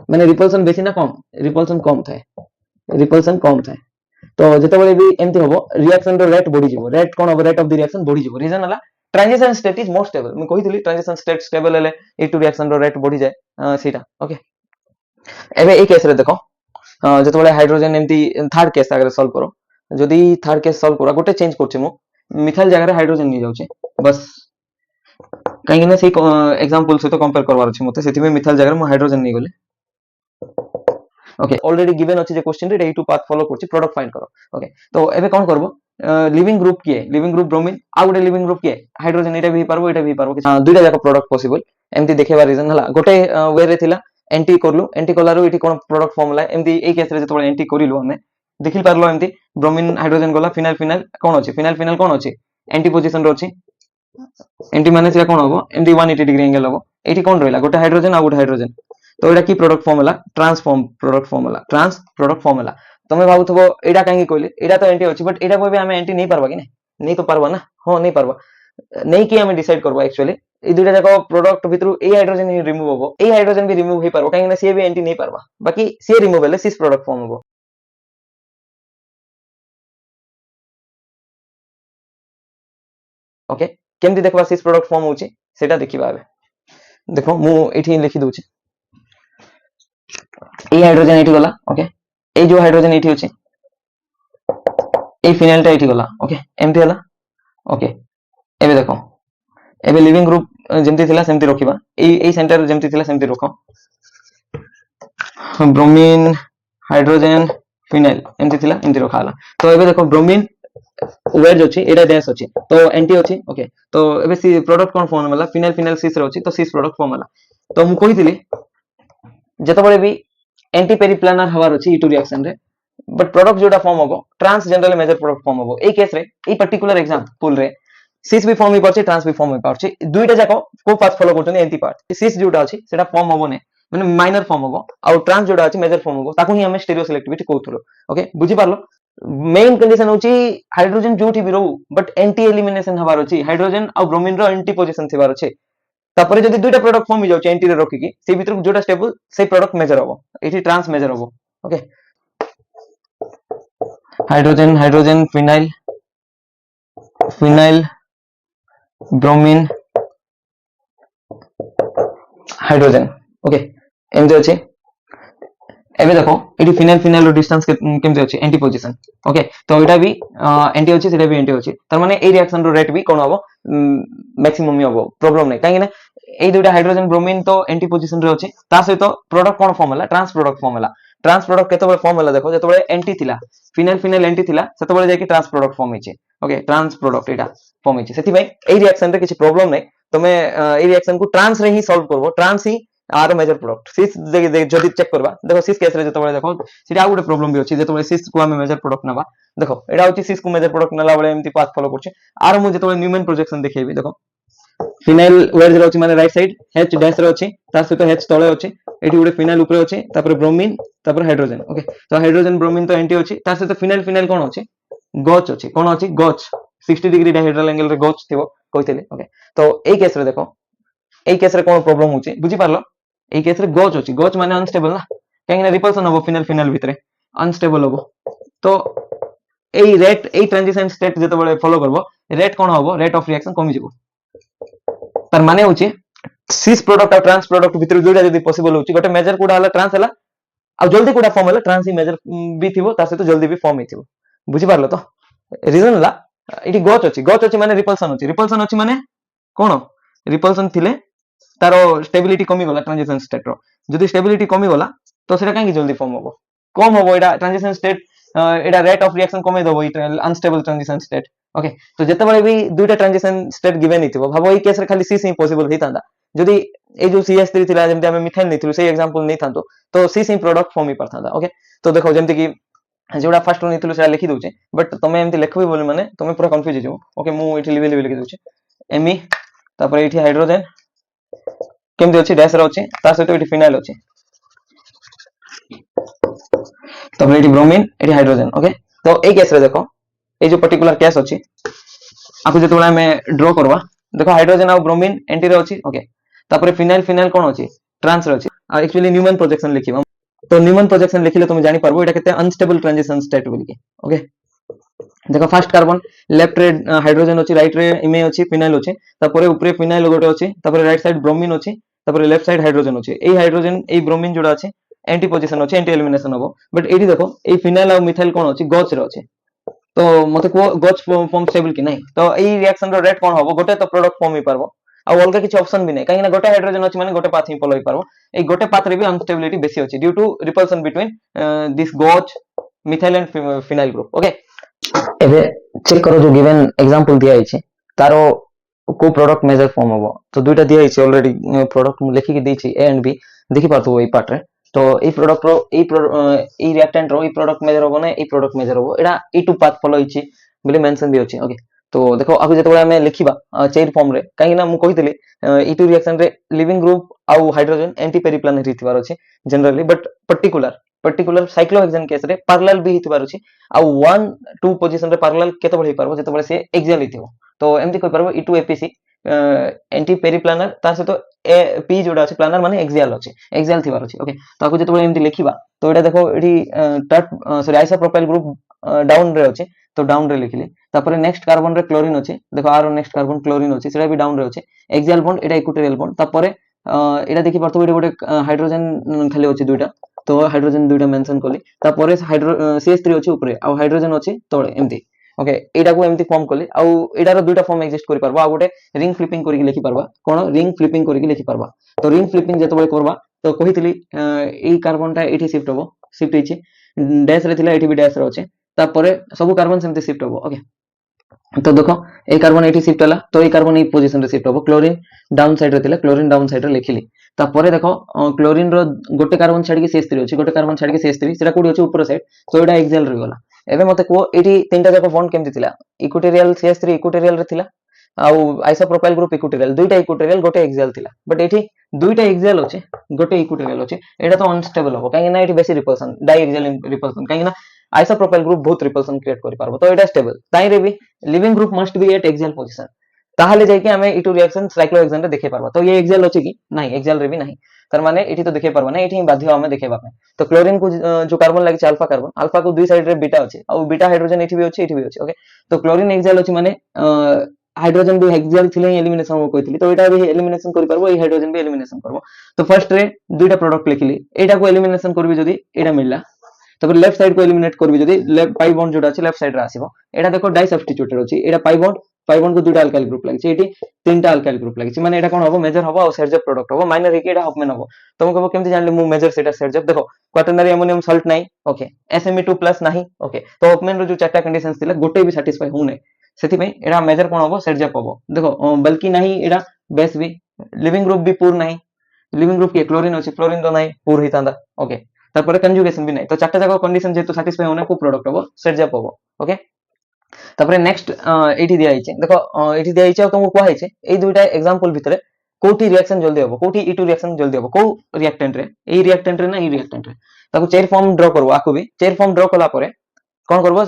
माने रिपल्सन बेसी ना कम रिपल्सन कम थाए तो जेतेबेले भी एमती होबो रिएक्शन रो रेट बढ़ी जिवो रेट कोन होबो रेट ऑफ द रिएक्शन बढ़ी जिवो रीजन हला transition state is more stable मैं कहितली ट्रांजिशन स्टेट स्टेबल हेले E2 रिएक्शन रो रेट बढ़ी जाय सीटा ओके एबे ए केस रे देखो जेतेबेले हाइड्रोजन एमती थर्ड केस अगर सॉल्व करो जदी थर्ड केस सॉल्व करा गोटे चेंज करछि मु मिथाइल जगह रे हाइड्रोजन नि जाउछि बस काहे ना से एग्जांपल से तो कंपेयर करवार अछि मते सेति में मिथाइल जगह मु हाइड्रोजन नि गले ओके ऑलरेडी गिवन अछि जे क्वेश्चन रे E2 पाथ फॉलो करछि प्रोडक्ट फाइंड करो ओके तो एबे कोन करबो लिविंग ग्रुप किए लिविंग ग्रुप ब्रोमीन आ गोटे लिविंग ग्रुप किए हाइड्रोजन एटा भी पारबो एटा भी पारबो दुईटा जाक प्रोडक्ट पॉसिबल एमती देखेबा रीजन हला गोटे वे रे थिला एंटी करलु एंटी कलारो इटी कोन प्रोडक्ट फॉर्मूला एमती ए केस रे जतो एंटी करिलु हमें देखि पारलो एमती ब्रोमीन हाइड्रोजन गला फिनाइल फिनाइल कोन अछि फिनाइल फिनाइल कोन अछि एंटी पोजीशन रो अछि एंटी माने सेटा कोन होबो एमती 180 डिग्री एंगल होबो एटी कोन रहला गोटे हाइड्रोजन आ गोटे हाइड्रोजन तो एटा की product formula transform product formula trans product formula तमे भाबुथबो एटा काहे कहले एटा तो एंटी अछि बट एटा को भी हमें एंटी नहीं पारबा कि नहीं तो पारबा ना हो नहीं पारबा नहीं कि हमें डिसाइड करबा एक्चुअली ए दुटा जाको प्रोडक्ट भितरु ए हाइड्रोजन ही रिमूव होबो ए हाइड्रोजन भी रिमूव होई पारबो काहे ना सी भी एंटी नहीं पारबा बाकी सी रिमूव हेले सिस प्रोडक्ट फॉर्म होबो ओके केमती देखबा सिस प्रोडक्ट फॉर्म होची सेटा देखिबा एबे देखो मु एठी लिखि दोची ए हाइड्रोजन एठी गला ओके ए जो हाइड्रोजन एठी अछि ए फिनाइलटा एठी गला ओके एमती हला ओके एबे देखो एबे लिविंग ग्रुप जेमती थिला सेमती रखिबा ए सेंटर जेमती थिला सेमती रखो ब्रोमीन हाइड्रोजन फिनाइल एमती थिला एमती रखा हला तो एबे देखो ब्रोमीन वेज अछि एटा डैश अछि तो एंटी अछि ओके तो एबे सी प्रोडक्ट कोन फॉर्म होला फिनाइल फिनाइल सिस रे अछि तो सिस प्रोडक्ट फॉर्म होला तो मु कहितली जतबळे भी एंटी पेरिप्लानर हवार अछि ई टू रिएक्शन रे बट प्रोडक्ट जोटा फॉर्म होबो trans generally major product form होबो ए केस रे ए पर्टिकुलर एग्जांपल रे सिस भी फॉर्म होई परछि ट्रांस भी फॉर्म होई परछि दुईटा जाको को पाथ फॉलो करछन एंटी पार्ट सिस जोटा अछि सेटा फॉर्म होबो ने माने माइनर फॉर्म होबो और ट्रांस जोटा अछि मेजर फॉर्म होबो ताकू ही हमें स्टीरियो सिलेक्टिविटी कहथुलो ओके बुझी पारलो मेन कंडीशन होची हाइड्रोजन जोठी भी रहू बट एंटी एलिमिनेशन हबार अछि हाइड्रोजन और ब्रोमीन रो एंटी पोजीशन थिबार अछि तापरे जदी दुईटा प्रोडक्ट फॉर्म हो जाउछ एंटी रे रखी की से भीतर जोटा स्टेबल से प्रोडक्ट मेजर होबो एठी ट्रांस मेजर होबो okay hydrogen hydrogen phenyl phenyl bromine hydrogen okay एमती अछि एबे देखो एटी फिनाइल फिनाइल रो डिस्टेंस केमते अछि एंटी पोजीशन ओके तो एटा भी एंटी अछि सेटा भी एंटी अछि तार माने ए रिएक्शन रो रेट भी कोन होबो मैक्सिमम ही होबो प्रॉब्लम नै काहे ना ए दुटा हाइड्रोजन ब्रोमीन तो एंटी पोजीशन रे अछि ता सहित प्रोडक्ट कोन फॉर्म होला ट्रांस प्रोडक्ट फॉर्म होला ट्रांस प्रोडक्ट केतबे फॉर्म होला देखो जतबे एंटी थिला फिनाइल फिनाइल एंटी थिला सेतबे जाय कि ट्रांस प्रोडक्ट फॉर्म हिचे ओके ट्रांस प्रोडक्ट एटा फॉर्म हिचे सेति भाई ए रिएक्शन रे किछि प्रॉब्लम नै तमे ए रिएक्शन को ट्रांस रे ही सॉल्व करबो ट्रांस ही आर मेजर प्रोडक्ट सिस जदी चेक करबा देखो सिस केस रे जतबे देखो सिटा आ गुटे प्रॉब्लम भी अछि जतबे सिस को हमें मेजर प्रोडक्ट नबा देखो एटा होछि सिस को मेजर प्रोडक्ट नला बळे एमती पाथ फॉलो करछि आर मु जतबे न्यूमेन प्रोजेक्शन देखेबी देखो फिनाइल वेज रे अछि माने राइट साइड एच डैश रे अछि तार सहित एच तळे अछि एठी गुटे फिनाइल ऊपर अछि तापर ब्रोमीन तापर हाइड्रोजन ओके तो हाइड्रोजन ब्रोमीन तो एंटी अछि तार सहित फिनाइल फिनाइल कोन अछि गच अछि कोन अछि गच 60 डिग्री डायहेड्रल एंगल रे गच थिबो कहितले ओके तो ए केस रे देखो ए केस रे कोन प्रॉब्लम होछि बुझी पारलो ए केस रे गच अछि गच माने अनस्टेबल ना काहे ना रिपल्सन होबो फिनाइल फिनाइल भितरे अनस्टेबल होबो तो a rate a transition state जते बळे फॉलो करबो रेट कोन होबो रेट ऑफ रिएक्शन कमी जिवो तार माने होछि सिस प्रोडक्ट और ट्रांस प्रोडक्ट भितर जोडा जदी पॉसिबल होछि गोटे मेजर कोडा हला ट्रांस हला आ जल्दी कोडा फॉर्म हला ट्रांस ही मेजर भी थिबो तार से तो जल्दी भी फॉर्म हिथिबो बुझी पारलो तो रीजन हला इटी गच अछि माने रिपल्सन अछि माने कोन रिपल्सन थिले तारो स्टेबिलिटी कमी गला ट्रांजिशन स्टेट रो जदी स्टेबिलिटी कमी गला तो सेटा काहे जल्दी फॉर्म होबो कम होबो एटा transition state Etah rate of reaction कमे दबो अनस्टेबल ट्रांजिशन स्टेट ओके तो जते बळे भी दुईटा ट्रांजिशन स्टेट गिवन हिथिबो भाबो ए केस रे खाली सी ही पॉसिबल हितांदा जदी ए जो CH3 थिला जेमते हम मिथाइल नै थिलु से एग्जांपल नै थांतो तो सी ही प्रोडक्ट फॉर्म ही परथांदा ओके तो देखो जेमते कि जोडा फर्स्ट नै थिलु सेटा लिखि दोचे बट तमे एमती लिखबे बोले माने तमे पूरा कंफ्यूज हो ओके मु एठी लिखि दोचे एमी तापर एठी हाइड्रोजन केमते अछि डैश रे अछि तार सहित एठी फिनाइल अछि तब एठी ब्रोमीन एठी हाइड्रोजन ओके तो ए केस रे देखो ए जो पर्टिकुलर केस अछि आपको जतो बळे में ड्रॉ करबा देखो हाइड्रोजन और ब्रोमीन एंटी रे अछि ओके तापर फिनाइल फिनाइल कोन अछि ट्रांस रे अछि आ एक्चुअली न्यूमन प्रोजेक्शन लिखिबा तो न्यूमन प्रोजेक्शन लिखिले तुम जानि पारबो एटा केते अनस्टेबल ट्रांजिशन स्टेट बोल के ओके देखो फर्स्ट कार्बन लेफ्ट रे हाइड्रोजन अछि राइट रे इमे अछि फिनाइल अछि तापर ऊपर फिनाइल गोटे अछि तापर राइट साइड ब्रोमीन अछि तापर लेफ्ट साइड हाइड्रोजन अछि ए हाइड्रोजन ए ब्रोमीन जोडा अछि एंटी पोजीशन अछि एंटी एलिमिनेशन होबो बट एठी देखो ए फिनाइल और मिथाइल कोन अछि गच रे अछि तो मते को गच फॉर्म स्टेबल कि नहीं तो ए रिएक्शन रो रेट कोन होबो गोटे तो प्रोडक्ट फॉर्म ही पारबो आ अलगा किछ ऑप्शन भी नहीं काहे ना गोटे हाइड्रोजन अछि माने गोटे पाथ ही फॉलो ही पारबो ए गोटे पाथ रे भी अनस्टेबिलिटी बेसी अछि due to repulsion between this gauche methyl and phenyl group okay ଏବେ ଚେକ୍ କର जो गिवन एग्जांपल दिया है तारो को प्रोडक्ट मेजर फॉर्म हम तो दुईटा दिया है ऑलरेडी प्रोडक्ट मु लिखिक देछि ए एंड बी देखि पारथो एई पार्ट रे तो एई प्रोडक्ट रो एई रिएक्टेंट रो एई प्रोडक्ट मेजर होबो ना एई प्रोडक्ट मेजर होबो एडा ई टू पाथ फॉलो हिछि बोले मेंशन भी अछि ओके तो देखो आगु जेतबे हमें लिखिबा चेन फॉर्म रे काहे ना मु कहितले ई टू रिएक्शन रे लिविंग ग्रुप आउ हाइड्रोजन एंटी पेरिप्लानरी थिबार अछि generally but particular cyclohexane case ray parallel भी हिथिबार अछि आ 1 2 पोजीशन रे पैरेलल केते बढै पारबो जेते बळे से एक्सियल हिथिबो तो एमती कहि पारबो E2 APC एंटी पेरिप्लानर तार सहित ए पी जोडा अछि प्लानर माने एक्सियल थिबार अछि ओके तो आकु जेते बळे एमती लिखिबा तो एटा देखो एठी टट सॉरी आइसोप्रोपाइल ग्रुप डाउन रे अछि तो डाउन रे लिखिली तापर नेक्स्ट कार्बन रे क्लोरीन अछि देखो आरो नेक्स्ट कार्बन क्लोरीन अछि सेटा भी डाउन रे अछि एक्सियल बॉन्ड एटा इक्विटोरियल बॉन्ड तापर एटा देखि पारतो एटा गोटे हाइड्रोजन खाली अछि दुइटा तो हाइड्रोजन दुइटा मेंशन कली तापर हाइड्रो CH3 अछि ऊपरे आ हाइड्रोजन अछि तळे एमती ओके एटा को एमती फॉर्म कली आ एटार दुइटा फॉर्म एग्जिस्ट करि परबा आ गोटे रिंग फ्लिपिंग करिक लिखि परबा कोन रिंग फ्लिपिंग करिक लिखि परबा तो रिंग फ्लिपिंग जेतबे करबा तो कहितली एई कार्बनटा एठी शिफ्ट होबो शिफ्ट हिची डैश रे थिला एठी भी डैश रे अछि तापर सब कार्बन सेमती शिफ्ट होबो ओके तो देखो ए कार्बन एठी शिफ्ट होला तो ए कार्बन ए पोजीशन रे शिफ्ट होबो क्लोरीन डाउन साइड रे थिला क्लोरीन डाउन साइड रे लिखिली तापर देखो क्लोरीन रो गोटे कार्बन छाडी के CH3 अछि गोटे कार्बन छाडी के CH3 सेटा कोडी अछि ऊपर साइड तो एटा एक्सियल रे गला एबे मते को एठी तीनटा जाको बॉन्ड केमति थिला इक्विटोरियल CH3 इक्विटोरियल रे थिला आउ आइसोप्रोपाइल ग्रुप इक्विटोरियल दुईटा इक्विटोरियल गोटे एक्सियल थिला बट एठी दुईटा एक्सियल अछि गोटे इक्विटोरियल अछि एटा तो अनस्टेबल हो काहे ना एठी बेसी रिपल्सन डाई एक्सियल रिपल्सन काहे ना आइसोप्रोपाइल ग्रुप बहुत रिपल्सन क्रिएट करि पारबो तो एटा स्टेबल ताई रे भी leaving group must be eight axial position ताहले जाय कि हमें E2 रिएक्शन साइक्लोहेक्सेन रे देखे पारबो तो ये एक्सियल अछि कि नाही एक्सियल रे भी नाही तार माने एठी तो देखे पारबो ना एठी बाध्य हमें देखेबा पे तो क्लोरीन को जो कार्बन लागि अल्फा को दुई साइड रे बीटा अछि आ बीटा हाइड्रोजन एठी भी अछि ओके तो क्लोरीन एक्सियल अछि माने हाइड्रोजन भी एक्सियल थिले एलिमिनेशन हो कहितली तो एटा भी एलिमिनेशन करि पारबो ए हाइड्रोजन भी एलिमिनेशन करबो तो फर्स्ट रे दुईटा प्रोडक्ट लिखिली एटा को एलिमिनेशन करबी जदी एटा मिलला तब लेफ्ट साइड को एलिमिनेट करबी जदी लेफ्ट पाई बॉन्ड जोटा अछि लेफ्ट साइड रे आसीबो एटा देखो डाई सब्स्टिट्यूटेड अछि एटा पाई बॉन्ड को दुटा अल्काइल ग्रुप लागिछि एटी तीनटा अल्काइल ग्रुप लागिछि माने एटा कोन होबो मेजर होबो और सेर्जप प्रोडक्ट होबो माइनर हेके एटा हॉफमैन होबो तुम कहबो केमति जानले मु मेजर सेटा सेर्जप देखो क्वाटरनरी अमोनियम सॉल्ट नाही ओके SME2+ नाही ओके तो हॉफमैन रो जो चारटा कंडीशंस थिला गोटे भी सैटिस्फाई होने सेति में एटा मेजर कोन होबो सेर्जप होबो देखो बल्कि नाही एटा बेस भी लिविंग ग्रुप भी पूर नाही लिविंग ग्रुप के क्लोरीन अछि क्लोरीन तो नाही पूर हितांदा ओके तारपरे कंजुगेशन भी नाही तो चारटा जाको कंडीशन जेतु सैटिस्फाई होने को प्रोडक्ट होबो सेर्जप होबो ओके तापरे नेक्स्ट एठी दिया हिचे देखो एठी दिया हिचे तुमको कोहा हिचे एई दुइटा एग्जांपल भितरे कोठी रिएक्शन जल्दी होबो कोठी E2 रिएक्शन जल्दी होबो को रिएक्टेंट रे एई रिएक्टेंट रे ना ई रिएक्टेंट रे ताको चेयर फॉर्म ड्रा करबो आको भी चेयर फॉर्म ड्रा कला परे कोन करबो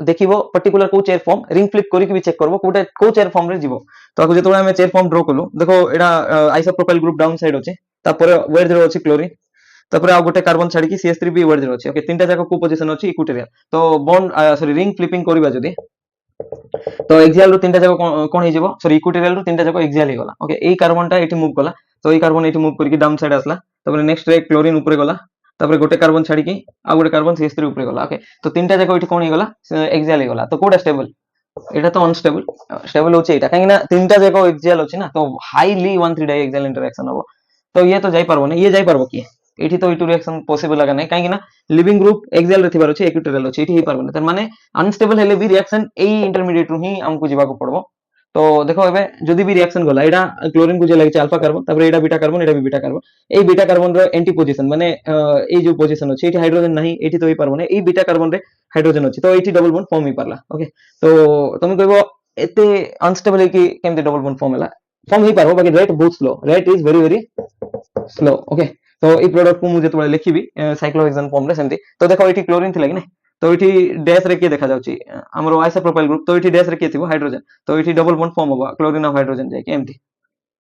देखिबो पर्टिकुलर को चेयर फॉर्म रिंग फ्लिप करी के भी चेक करबो कोटे को चेयर फॉर्म रे जिवो तो आको जेतोळे हमें चेयर फॉर्म ड्रा कलु देखो एडा आइसोप्रोपाइल ग्रुप डाउन साइड होचे तापरे वेयर रे होची क्लोरीन तापर आ गोटे कार्बन छाडी की CH3 भी वर्ड अछि ओके तीनटा जाको को पोजीशन अछि इक्विटोरियल तो बॉन्ड सॉरी रिंग फ्लिपिंग करबा जदी तो एक्सियल रो तीनटा जाको कोन हे जेबो सॉरी इक्विटोरियल रो तीनटा जाको एक्सियल हे गला ओके एई कार्बनटा एठी मूव कला तो एई कार्बन एठी मूव करके डाउन साइड आसला तापर नेक्स्ट रे क्लोरीन ऊपर गला तापर गोटे कार्बन छाडी की आ गोटे कार्बन CH3 ऊपर गला ओके तो तीनटा जाको एठी कोन हे गला एक्सियल हे गला तो कोडा स्टेबल एटा तो अनस्टेबल स्टेबल होचे एटा काहे ना तीनटा जाको एक्सियल होची ना तो हाईली 1,3 डाई एक्सियल इंटरेक्शन होबो तो ये तो जाई पारबो ना ये जाई पारबो की एठी तो E2 रिएक्शन पॉसिबल लगा नै काहे कि ना लिविंग ग्रुप एक्सियल रे थिबार अछि इक्विटोरियल अछि एठी हे पारबो ना त माने अनस्टेबल हेले भी रिएक्शन एई इंटरमीडिएट रु ही हमको जिबाको पड़बो तो देखो एबे जदी भी रिएक्शन गला एडा क्लोरीन को जे लागि अल्फा कार्बन तापर एडा बीटा कार्बन एडा भी बीटा कार्बन एई बीटा कार्बन रो एंटी पोजीशन माने एई जो पोजीशन अछि एठी हाइड्रोजन नाही एठी तो हे पारबो ना एई बीटा कार्बन रे हाइड्रोजन अछि तो एठी डबल बॉन्ड फॉर्म ही पारला ओके तो तुम कहबो एते अनस्टेबल है कि केमते डबल बॉन्ड फॉर्म ही पारबो बाकी रेट बहुत slow rate is very very slow okay तो ई प्रोडक्ट को मु जेतबे लिखिबी साइक्लोहेक्सेन फॉर्म रे सेमती तो देखो एठी क्लोरीन थिला कि नै तो एठी डैश रे के देखा जाउची हमरो आइसोप्रोपाइल ग्रुप तो एठी डैश रे के थिबो हाइड्रोजन तो एठी डबल बॉन्ड फॉर्म होबा क्लोरीन ऑफ हाइड्रोजन जाय कि एमती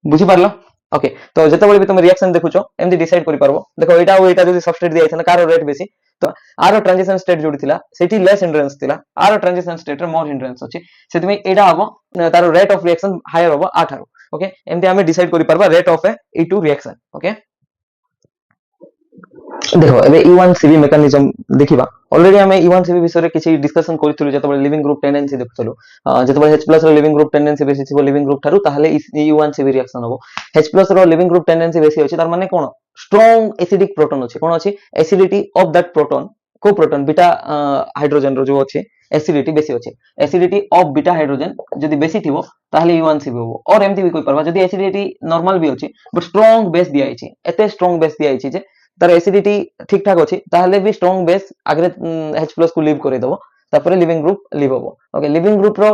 बुझी पारलो ओके तो जेतबे भी तुम रिएक्शन देखुचो एमती डिसाइड करि पारबो देखो एटा जदी सबस्ट्रेट दिया आइथना कार रेट बेसी तो आरो ट्रांजिशन स्टेट जोडी थिला सेठी लेस हिंड्रेंस थिला आरो ट्रांजिशन स्टेट रे मोर हिंड्रेंस अछि सेति में एडा हबो तारो रेट ऑफ रिएक्शन हायर हबो 8 आरो ओके एमती हमें डिसाइड करि पारबा rate of E2 reaction okay देखो एबे E1CB मेकानिज्म देखिबा ऑलरेडी हमें E1CB विषय रे किछि डिस्कशन करितलु जतबे लिविंग ग्रुप टेंडेंसी देखथलु जतबे H+ रो लिविंग ग्रुप टेंडेंसी बेसी छिबो लिविंग ग्रुप थारु ताहले E1CB रिएक्शन हबो H+ रो लिविंग ग्रुप टेंडेंसी बेसी अछि तार माने कोन स्ट्रांग एसिडिक प्रोटॉन अछि कोन अछि एसिडिटी ऑफ दैट प्रोटॉन को प्रोटॉन बीटा हाइड्रोजन रो जो अछि एसिडिटी बेसी अछि एसिडिटी ऑफ बीटा हाइड्रोजन जदी बेसी थिबो ताहले U1CB होबो और एमती भी कोइ परबा जदी एसिडिटी नॉर्मल भी अछि बट स्ट्रांग बेस दिया आइछि एते स्ट्रांग बेस दिया आइछि जे तार एसिडिटी ठीक ठाक अछि ताहले भी स्ट्रांग बेस आगरे H+ को लीव करे दबो तापर लिविंग ग्रुप लीव होबो ओके लिविंग ग्रुप रो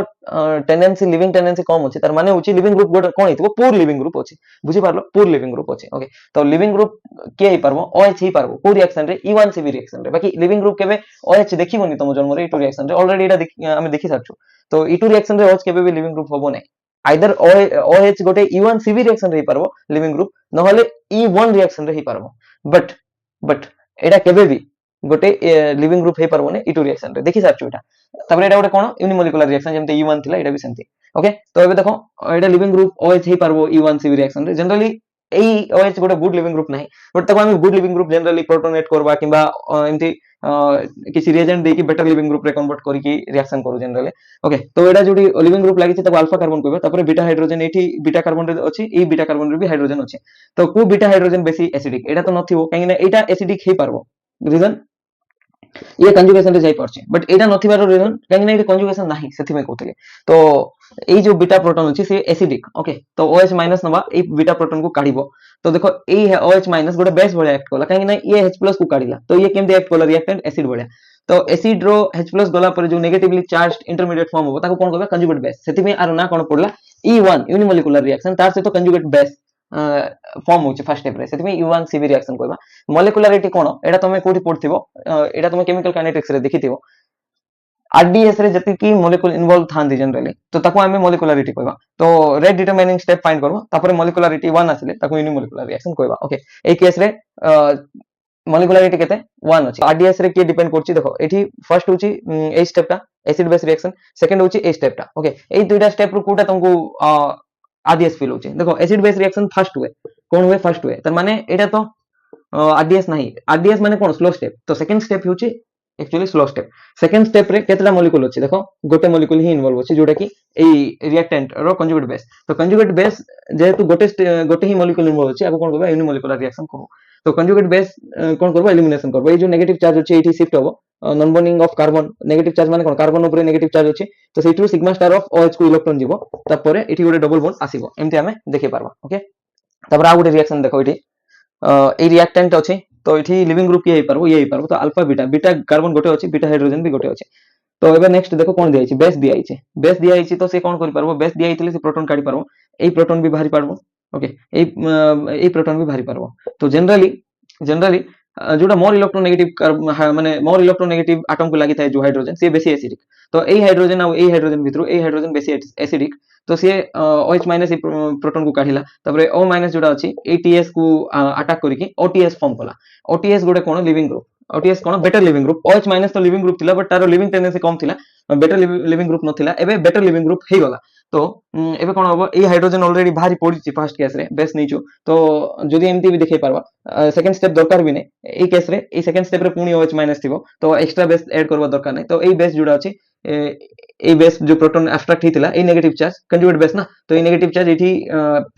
टेंडेंसी लिविंग टेंडेंसी कम अछि तार माने होछि लिविंग ग्रुप गोटे कोन हितबो पूर लिविंग ग्रुप अछि बुझि पारलो पूर लिविंग ग्रुप अछि ओके तो लिविंग ग्रुप के ही परबो OH ही परबो पूर रिएक्शन रे E1CB रिएक्शन रे बाकी लिविंग ग्रुप केबे OH देखिबोनी तम जन्म रे E2 रिएक्शन रे ऑलरेडी एटा हम देखि सारछु तो E2 रिएक्शन रे OH केबे भी लिविंग ग्रुप होबो नै आइदर OH गोटे E1CB रिएक्शन रे ही परबो लिविंग ग्रुप नहले E1 रिएक्शन रे ही परबो बट एटा केबे भी गोटे लिविंग ग्रुप हे परबो नै E2 रिएक्शन रे देखि सारछु एटा तबरे एटा गोटे कोन यूनिमोलिकुलर रिएक्शन जेमते E1 थिला एटा भी सेमती ओके तो एबे देखो एटा लिविंग ग्रुप OH हे परबो E1CB रिएक्शन रे जनरली एई OH गोटे गुड लिविंग ग्रुप नाही बट तको हम good leaving group generally protonate करबा किबा एमती किसी रिएजेंट देकी बेटर लिविंग ग्रुप रे कन्वर्ट करिकि रिएक्शन करू जनरली ओके तो एटा जोडी लिविंग ग्रुप लागि तको अल्फा कार्बन कहबो तापर बीटा हाइड्रोजन एठी बीटा कार्बन रे अछि ए बीटा कार्बन रे भी हाइड्रोजन अछि तो को बीटा हाइड्रोजन बेसी एसिडिक एटा तो नथिबो काहे ना एटा एसिडिक हे परबो रीजन ये कंजुगेशन रे जाई परछि बट एटा नथिबार रीजन काहे ना एटा कंजुगेशन नाही सेथि में कहतले तो एई जो बीटा प्रोटॉन अछि से एसिडिक ओके तो OH माइनस नबा ए बीटा प्रोटॉन को काढिबो तो देखो ए OH माइनस गोटे बेस भले एक्ट कोला काहे ना ये H+ को काढिला तो ये केमते एक्ट कोला रिएक्टेंट एसिड भले तो एसिड रो H+ गला पर जो नेगेटिवली चार्ज्ड इंटरमीडिएट फॉर्म होबो ताको कोन कहबे कंजुगेट बेस सेथि में आरो ना कोन पडला E1 यूनिमोलिकुलर रिएक्शन तार से तो कंजुगेट बेस फॉर्म होचे फर्स्ट स्टेप रे सेथि में U1CB रिएक्शन कहबा मोलिकुलरिटी कोन एटा तमे कोठी पढथिबो एटा तमे केमिकल काइनेटिक्स रे देखिथिबो RDS रे जति की मोलिक्यूल इन्वॉल्व थांदी जनरली तो ताको हमें मोलिकुलरिटी कहबा तो रेट डिटरमाइनिंग स्टेप फाइंड करबो तापर मोलिकुलरिटी 1 आसिले ताको यूनिमोलिकुलर रिएक्शन कहबा ओके ए केस रे मोलिकुलरिटी केते 1 अछि RDS रे के डिपेंड करछि देखो एठी फर्स्ट होछि ए स्टेप टा एसिड बेस रिएक्शन सेकंड होछि ए स्टेप टा ओके ए दुइटा स्टेप रो कोटा तुमको RDS फील होछि देखो एसिड बेस रिएक्शन फर्स्ट हुए कोन हुए फर्स्ट हुए तार माने एटा तो RDS नाही RDS माने कोन स्लो स्टेप तो सेकंड स्टेप होछि actually slow step second step रे केतला मॉलिक्यूल अछि देखो गोटे मॉलिक्यूल ही इन्वॉल्व अछि जोटा कि एई रिएक्टेंट रो कंजुगेट बेस तो कंजुगेट बेस जेहेतु गोटे ही मॉलिक्यूल इन्वॉल्व अछि आको कोन कहबा यूनिमोलिकुलर रिएक्शन कहबो तो कंजुगेट बेस कोन करबो एलिमिनेशन करबो ए जो नेगेटिव चार्ज अछि एठी शिफ्ट होबो non bonding of carbon negative charge माने कोन कार्बन ऊपर नेगेटिव चार्ज अछि तो सेठु सिग्मा स्टार ऑफ OH को इलेक्ट्रॉन जीवो तापर एठी गोटे डबल बॉन्ड आसीबो एमति हमें देखि पारबा ओके तापर आ गोटे रिएक्शन देखो एठी ए रिएक्टेंट अछि तो एठी लिविंग ग्रुप ये पारबो तो अल्फा बीटा बीटा कार्बन गोटे अछि बीटा हाइड्रोजन भी गोटे अछि तो एबे नेक्स्ट देखो कोन दिया अछि बेस दिया अछि तो से कोन करि पारबो बेस दिया आइतले से प्रोटॉन काढी पारबो ए प्रोटॉन भी बाहरी पारबो ओके ए प्रोटॉन भी बाहरी पारबो तो जनरली जोटा मोर इलेक्ट्रोनेगेटिव माने मोर इलेक्ट्रोनेगेटिव एटम को लागि थाए जो हाइड्रोजन से बेसी एसिडिक तो ए हाइड्रोजन आ ए हाइड्रोजन भितरु ए हाइड्रोजन बेसी एसिडिक तो से OH माइनस ए प्रोटॉन को काढिला तबरे O माइनस जोटा अछि ATS को अटैक करिकि OTS फॉर्म कला OTS गोटे कोन लिविंग ग्रुप OTS कोन better leaving group OH minus तो लिविंग ग्रुप थिला बट तारो लिविंग टेंडेंसी कम थिला बेटर लिविंग ग्रुप नथिला एबे बेटर लिविंग ग्रुप हे गला तो एबे कोन होबो ए हाइड्रोजन ऑलरेडी भारी पडिछि फर्स्ट केस रे बेस नैचो तो जदी एमती भी देखै पारबा सेकंड स्टेप दरकार भी नै ए केस रे ए सेकंड स्टेप रे पुनी OH माइनस थिबो तो एक्स्ट्रा बेस ऐड करबा दरकार नै तो ए बेस जोडा अछि ए बेस जो प्रोटॉन एब्स्ट्रैक्ट हितिला ए नेगेटिव चार्ज कंजुगेट बेस ना तो ए नेगेटिव चार्ज एठी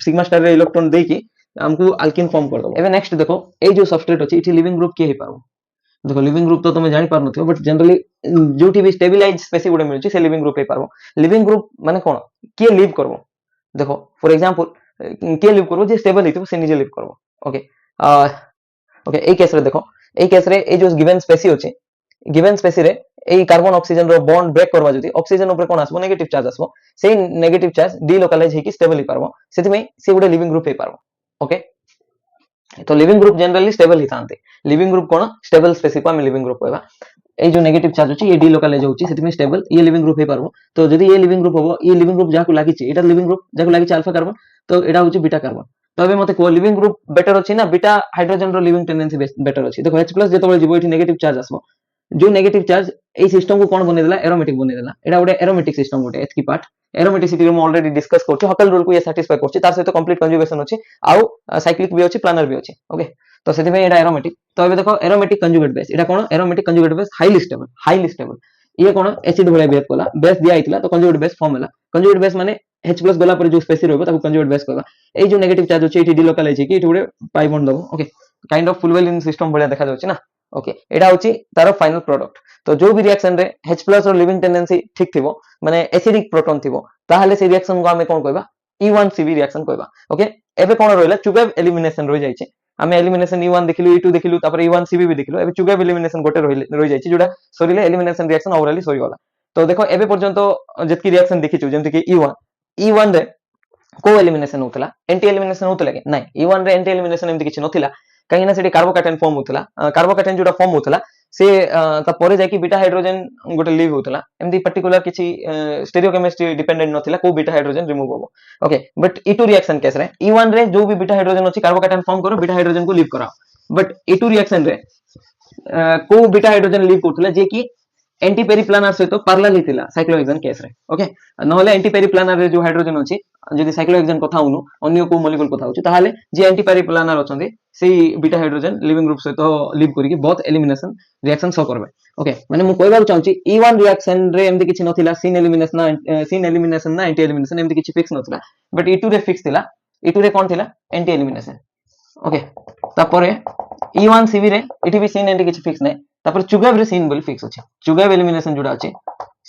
सिग्मा स्टार रे इलेक्ट्रॉन देकी हमको अल्किन फॉर्म कर दो एबे नेक्स्ट देखो ए जो सबस्ट्रेट अछि एठी लिविंग ग्रुप के हे पारो देखो लिविंग ग्रुप तो तुम जानि पार नथियो बट जनरली जोठी भी स्टेबलाइज स्पेसिफिक गुडे मिलछि से लिविंग ग्रुप हे पारो लिविंग ग्रुप माने कोन के लीव करबो देखो फॉर एग्जांपल के लीव करबो जे स्टेबल हितबो से निजे लीव करबो ओके ओके ए केस रे देखो ए केस रे ए जो गिवन स्पेसी अछि गिवन स्पेसी रे ए कार्बन ऑक्सीजन रो बॉन्ड ब्रेक करबा जदी ऑक्सीजन ऊपर कोन आसबो नेगेटिव चार्ज आसबो से नेगेटिव चार्ज डीलोकलाइज हेकी स्टेबल ही पारबो सेति में से गुडे लिविंग ग्रुप हे पारबो ओके तो लिविंग ग्रुप जनरली स्टेबल ही थांते लिविंग ग्रुप कोन स्टेबल स्पेसी को हम लिविंग ग्रुप कहबा ए जो नेगेटिव चार्ज अछि ये डीलोकलाइज होछि सेति में स्टेबल ये लिविंग ग्रुप हे पारबो तो जदी ये लिविंग ग्रुप होबो ये लिविंग ग्रुप जाको लागि छि एटा लिविंग ग्रुप जाको लागि छि अल्फा कार्बन तो एटा होछि बीटा कार्बन तो अबे मते को लिविंग ग्रुप बेटर अछि ना बीटा हाइड्रोजन रो लिविंग टेंडेंसी बेटर अछि देखो H+ जेतबे जीवो एठी नेगेटिव चार्ज आसबो जो नेगेटिव चार्ज ए सिस्टम को कोन बने देला एरोमेटिक बने देला एटा गोटे एरोमेटिक सिस्टम गोटे एच की पार्ट एरोमेटिसिटी रो ऑलरेडी डिस्कस करछि हकल रूल को ये सैटिस्फाई करछि तार सहित कंप्लीट कंजुगेशन अछि आउ साइक्लिक भी अछि प्लानर भी अछि ओके तो सेति में एटा एरोमेटिक तो अबे देखो एरोमेटिक कंजुगेट बेस एटा कोन aromatic conjugate base highly stable ये कोन एसिड भले बिहेव कला बेस दिया आइतला तो कंजुगेट बेस फॉर्म होला कंजुगेट बेस माने H+ गला पर जो स्पेसी रहबो ताको कंजुगेट बेस कहबा ए जो नेगेटिव चार्ज अछि एठी डीलोकलाइज हेकी एठी गोटे पाई बॉन्ड दबो okay kind of full well in system भले देखा जाउछि ना ओके एटा होची तार फाइनल प्रोडक्ट तो जो भी रिएक्शन रे H+ और लिविंग टेंडेंसी ठीक थिबो माने एसिडिक प्रोटॉन थिबो ताहले से रिएक्शन को हमें कोन कहबा E1CB रिएक्शन कहबा ओके एबे कोन रोइला चुगेव एलिमिनेशन रोइ जाइछे आमे एलिमिनेशन E1 देखिलु E2 देखिलु तापर E1CB भी देखिलु एबे चुगेव एलिमिनेशन गोटे रोइ जाइछे जोडा सरीले एलिमिनेशन रिएक्शन ओवरऑली सरी गला तो देखो एबे पर्यंत जेतकी रिएक्शन देखिछु जेमति कि E1 रे को एलिमिनेशन होतला एंटी एलिमिनेशन होतला कि नाही E1 रे एंटी एलिमिनेशन एमति किछि नथिला कहीं ना सेठी कार्बोकैटायन फॉर्म होतला कार्बोकैटायन जोटा फॉर्म होतला से ता परे जाकी बीटा हाइड्रोजन गोटे लीव होतला एमति पर्टिकुलर किछि स्टीरियोकेमिस्ट्री डिपेंडेंट नथिला को बीटा हाइड्रोजन रिमूव होबो okay but E2 reaction case रे E1 रे जो भी बीटा हाइड्रोजन अछि कार्बोकैटायन फॉर्म करो बीटा हाइड्रोजन को लीव कराओ बट E2 रिएक्शन रे को बीटा हाइड्रोजन लीव करथला जे कि एंटी पेरिप्लानर सहित पैरेलल हितिला साइक्लोहेक्सेन केस रे ओके नहले एंटी पेरिप्लानर रे जो हाइड्रोजन अछि जदि साइक्लोहेक्सेन कथा होनु अन्य को मॉलिक्यूल कथा होछि ताहाले जे एंटी पेरिप्लानर अछंती सेही बीटा हाइड्रोजन लिविंग ग्रुप सहित लीव करिके बहुत एलिमिनेशन रिएक्शन शो करबे ओके माने मु कहबा चाहूची E1 रिएक्शन रे एमति किछि नथिला सीन एलिमिनेशन ना एंटी एलिमिनेशन एमति किछि फिक्स नथिला बट E2 रे फिक्स थिला E2 रे कोन थिला एंटी एलिमिनेशन ओके तापरे E1CB रे एठी भी सीन एंटी किछि फिक्स नै तापर चुगेव रे सीन बोली फिक्स अछि चुगेव एलिमिनेशन जोडा अछि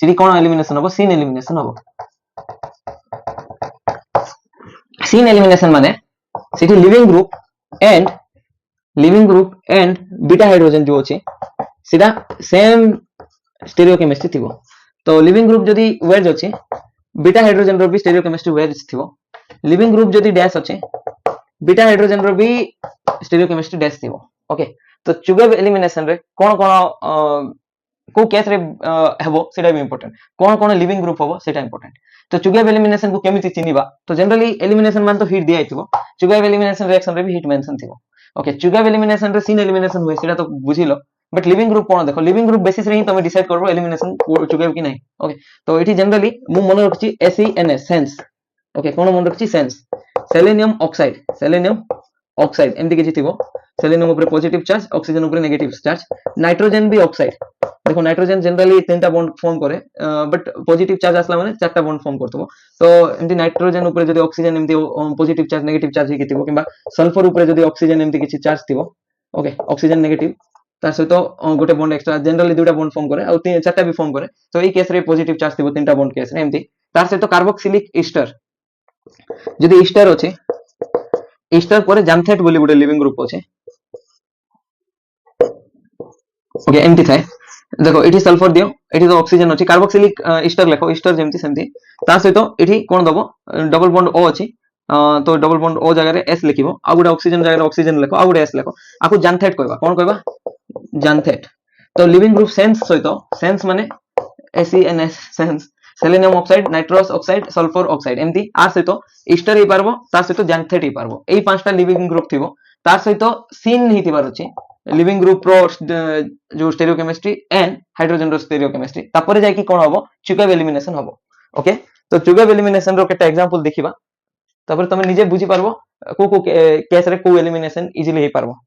सिरी कोन एलिमिनेशन हबो सीन एलिमिनेशन हबो सीन एलिमिनेशन माने city leaving group and beta hydrogen जो अछि सीधा सेम स्टीरियोकेमिस्ट्री थिबो तो लिविंग ग्रुप जदी वेज अछि बीटा हाइड्रोजन रो भी स्टीरियोकेमिस्ट्री वेज थिबो लिविंग ग्रुप जदी डैश अछि बीटा हाइड्रोजन रो भी स्टीरियोकेमिस्ट्री डैश थिबो ओके तो चुगेव एलिमिनेशन रे कोन कोन को केस रे हेबो सेटा भी इंपोर्टेंट कोन कोन लिविंग ग्रुप होबो सेटा इंपोर्टेंट तो चुगेव एलिमिनेशन को केमिति चिनिबा तो जनरली एलिमिनेशन मान तो हिट दिया आइथिबो चुगेव एलिमिनेशन रिएक्शन रे भी हिट मेंशन थिबो ओके चुगेव एलिमिनेशन रे सीन एलिमिनेशन होय सेटा तो बुझिलो बट लिविंग ग्रुप कोन देखो लिविंग ग्रुप बेसिस रे ही तमे डिसाइड करबो एलिमिनेशन चुगेव कि नहीं ओके तो एठी जनरली मु मन रखछि SeNS सेंस ओके कोन मन रखछि सेंस सेलेनियम ऑक्साइड एमति किछि थिबो सेलेनियम ऊपर पॉजिटिव चार्ज ऑक्सीजन ऊपर नेगेटिव चार्ज नाइट्रोजन भी ऑक्साइड देखो नाइट्रोजन जनरली तीनटा बॉन्ड फॉर्म करे बट पॉजिटिव चार्ज आसला माने चारटा बॉन्ड फॉर्म करतबो तो एमति नाइट्रोजन ऊपर जदी ऑक्सीजन एमति पॉजिटिव चार्ज नेगेटिव चार्ज ही किथिबो किबा सल्फर ऊपर जदी ऑक्सीजन एमति किछि चार्ज थिबो ओके ऑक्सीजन नेगेटिव तार सहित गोटे बॉन्ड एक्स्ट्रा जनरली दुटा बॉन्ड फॉर्म करे और चारटा भी फॉर्म करे तो ई केस रे पॉजिटिव चार्ज थिबो तीनटा बॉन्ड केस रे एमति तार सहित कार्बोक्सिलिक ईस्टर जदी ईस्टर अछि ईस्टर पर जामथेट बोली गोटे लिविंग ग्रुप अछि ओके एमती थाए देखो एठी सल्फर दियो एठी तो ऑक्सीजन अछि कार्बोक्सिलिक ईस्टर लेखो ईस्टर जेमती सेमती ता सहित एठी कोन दबो डबल बॉन्ड O अछि तो डबल बॉन्ड O जगह रे S लिखिबो आ गुडा ऑक्सीजन जगह रे ऑक्सीजन लेखो आ गुडा S लेखो आकु जानथेट कहबा कोन कहबा जानथेट तो लिविंग ग्रुप सेंस सहित सेंस माने SeNS sense selenium oxide nitrous oxide sulphur oxide एमती आ सहित ईस्टर ही पारबो ता सहित जानथेट ही पारबो एई पांचटा लिविंग ग्रुप थिबो ता सहित सीन ही थिबार अछि लिविंग ग्रुप रो जो स्टीरियोकेमिस्ट्री एंड हाइड्रोजन रो स्टीरियोकेमिस्ट्री तापर जाय कि कोन होबो चुगेव एलिमिनेशन होबो ओके तो चुगेव एलिमिनेशन रो केटा एग्जांपल देखिबा तापर तमे निजे बुझी पारबो को केस रे को एलिमिनेशन इजीली हे पारबो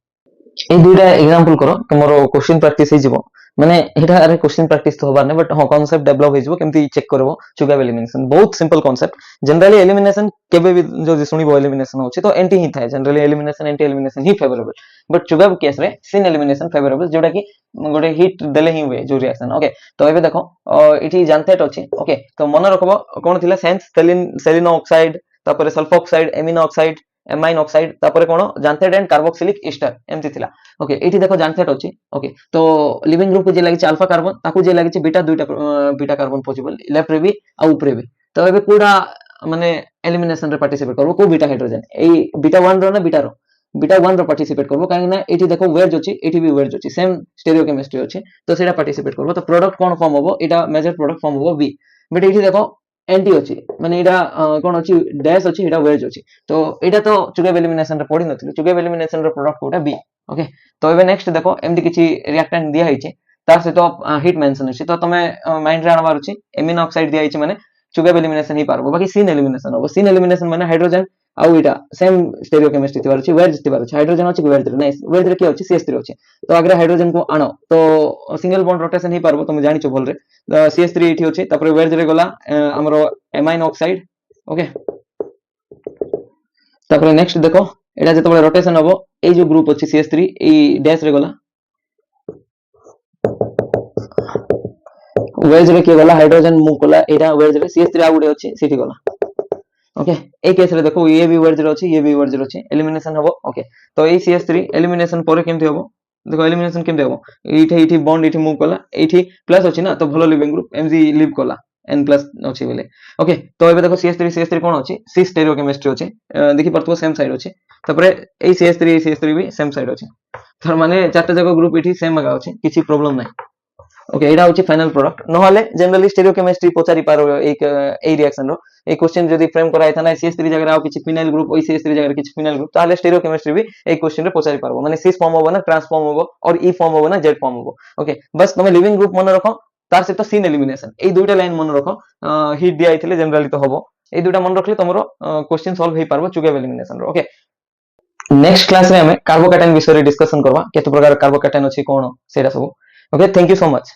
ए दुटा एग्जांपल करो तमरो क्वेश्चन प्रैक्टिस हे जिवो माने एटा अरे क्वेश्चन प्रैक्टिस तो होबार नै बट हां कांसेप्ट डेवलप हे जिवो केमती चेक करबो चुगेव एलिमिनेशन बहुत सिंपल कांसेप्ट जनरली एलिमिनेशन केबे भी जो सुनिबो एलिमिनेशन होछि तो एंटी ही थाए जनरली एलिमिनेशन एंटी एलिमिनेशन ही फेवरेबल बट चुगेव केस रे सीन एलिमिनेशन फेवरेबल जोटा कि गोटे हिट देले ही हुए जो रिएक्शन ओके तो एबे देखो इठी जानथेट अछि ओके तो मन रखबो कोन थिला सेंस सेलिनो ऑक्साइड तापर sulphur oxide amino oxide amine oxide तापर कोन जानथेट एंड कार्बोक्सिलिक ईस्टर एमति थिला ओके एठी देखो जानथेट अछि ओके तो लिविंग ग्रुप जे लागि अल्फा कार्बन ताकू जे लागि बीटा दुइटा बीटा कार्बन पॉसिबल लेफ्ट रे भी आ ऊपर भी तो एबे कोडा माने एलिमिनेशन रे पार्टिसिपेट करबो को बीटा हाइड्रोजन एई बीटा 1 रो ना बीटा 1 रो पार्टिसिपेट करबो काहे ना एठी देखो वेज अछि एठी भी वेज अछि सेम स्टीरियोकेमिस्ट्री अछि तो सेटा पार्टिसिपेट करबो तो प्रोडक्ट कोन फॉर्म होबो एटा मेजर प्रोडक्ट फॉर्म होबो बी बट एठी देखो एंटी अछि माने एटा कोन अछि डैश अछि एटा वेज अछि तो एटा तो चुगेव एलिमिनेशन रे पढि नथिलु चुगेव एलिमिनेशन रे प्रोडक्ट कोटा बी ओके तो एबे नेक्स्ट देखो एमदी किछि रिएक्टेंट दिया हिचे तार से तो हिट मेंशन अछि तो तमे माइंड रे आनबार अछि एमिनो ऑक्साइड दिया हिचे माने चुगेव एलिमिनेशन ही पारबो बाकी सीन एलिमिनेशन होबो सीन एलिमिनेशन माने हाइड्रोजन आउ एटा सेम स्टीरियोकेमिस्ट्री थिबार अछि वेज थिबार अछि हाइड्रोजन अछि वेज रे नाइस वेज रे के अछि CH3 अछि तो अगर हाइड्रोजन को आनो तो सिंगल बॉन्ड रोटेशन ही पारबो तुम जानि छु भल रे CH3 एठी अछि तापर वेज रे गला हमरो एमाइन ऑक्साइड ओके तापर नेक्स्ट देखो एटा जतबे रोटेशन होबो ए जो ग्रुप अछि CH3 ए डैश रे गला वेज रे के गला हाइड्रोजन मूव कला एटा वेज रे CH3 आ गुडे अछि सिटी गला ओके ए केस रे देखो ये भी वेज रे अछि ये भी वेज रे अछि एलिमिनेशन हबो ओके तो ए CH3 एलिमिनेशन परे केमति हबो देखो एलिमिनेशन केमति हबो एठी बॉन्ड एठी मूव कला एठी प्लस अछि ना तो भलो लिविंग ग्रुप एमजी लिव कला n प्लस अछि बोले ओके तो एबे देखो CH3 कोन अछि सी स्टेरियो केमिस्ट्री अछि देखि परतो सेम साइड अछि तपरे ए CH3 भी सेम साइड अछि तर माने चारटा जगह ग्रुप एठी सेम आगा अछि किछि प्रॉब्लम नै ओके एटा होची फाइनल प्रोडक्ट नहले जनरली स्टेरियोकेमिस्ट्री पचारि पारो एक ए रिएक्शन रो ए क्वेश्चन जदी फ्रेम कराय था ना CH3 जगह आ किछि फिनाइल ग्रुप ओई CH3 जगह किछि फिनाइल ग्रुप ताले स्टेरियोकेमिस्ट्री भी एक क्वेश्चन रे पचारि पारबो माने सिस फॉर्म होबो ना ट्रांसफॉर्म होबो और ई फॉर्म होबो ना जेड फॉर्म होबो ओके बस तुम लिविंग ग्रुप मन रखो तार से तो सीन एलिमिनेशन ए दुइटा लाइन मन रखो हिट दिया आइथिले जनरली तो होबो ए दुइटा मन रखले तमरो क्वेश्चन सॉल्व हे पारबो चुगेब एलिमिनेशन रो ओके नेक्स्ट क्लास रे हमें कार्बोकैटायन विषय रे डिस्कशन करबा केते प्रकार कार्बोकैटायन अछि कोन सेरा सब okay thank you so much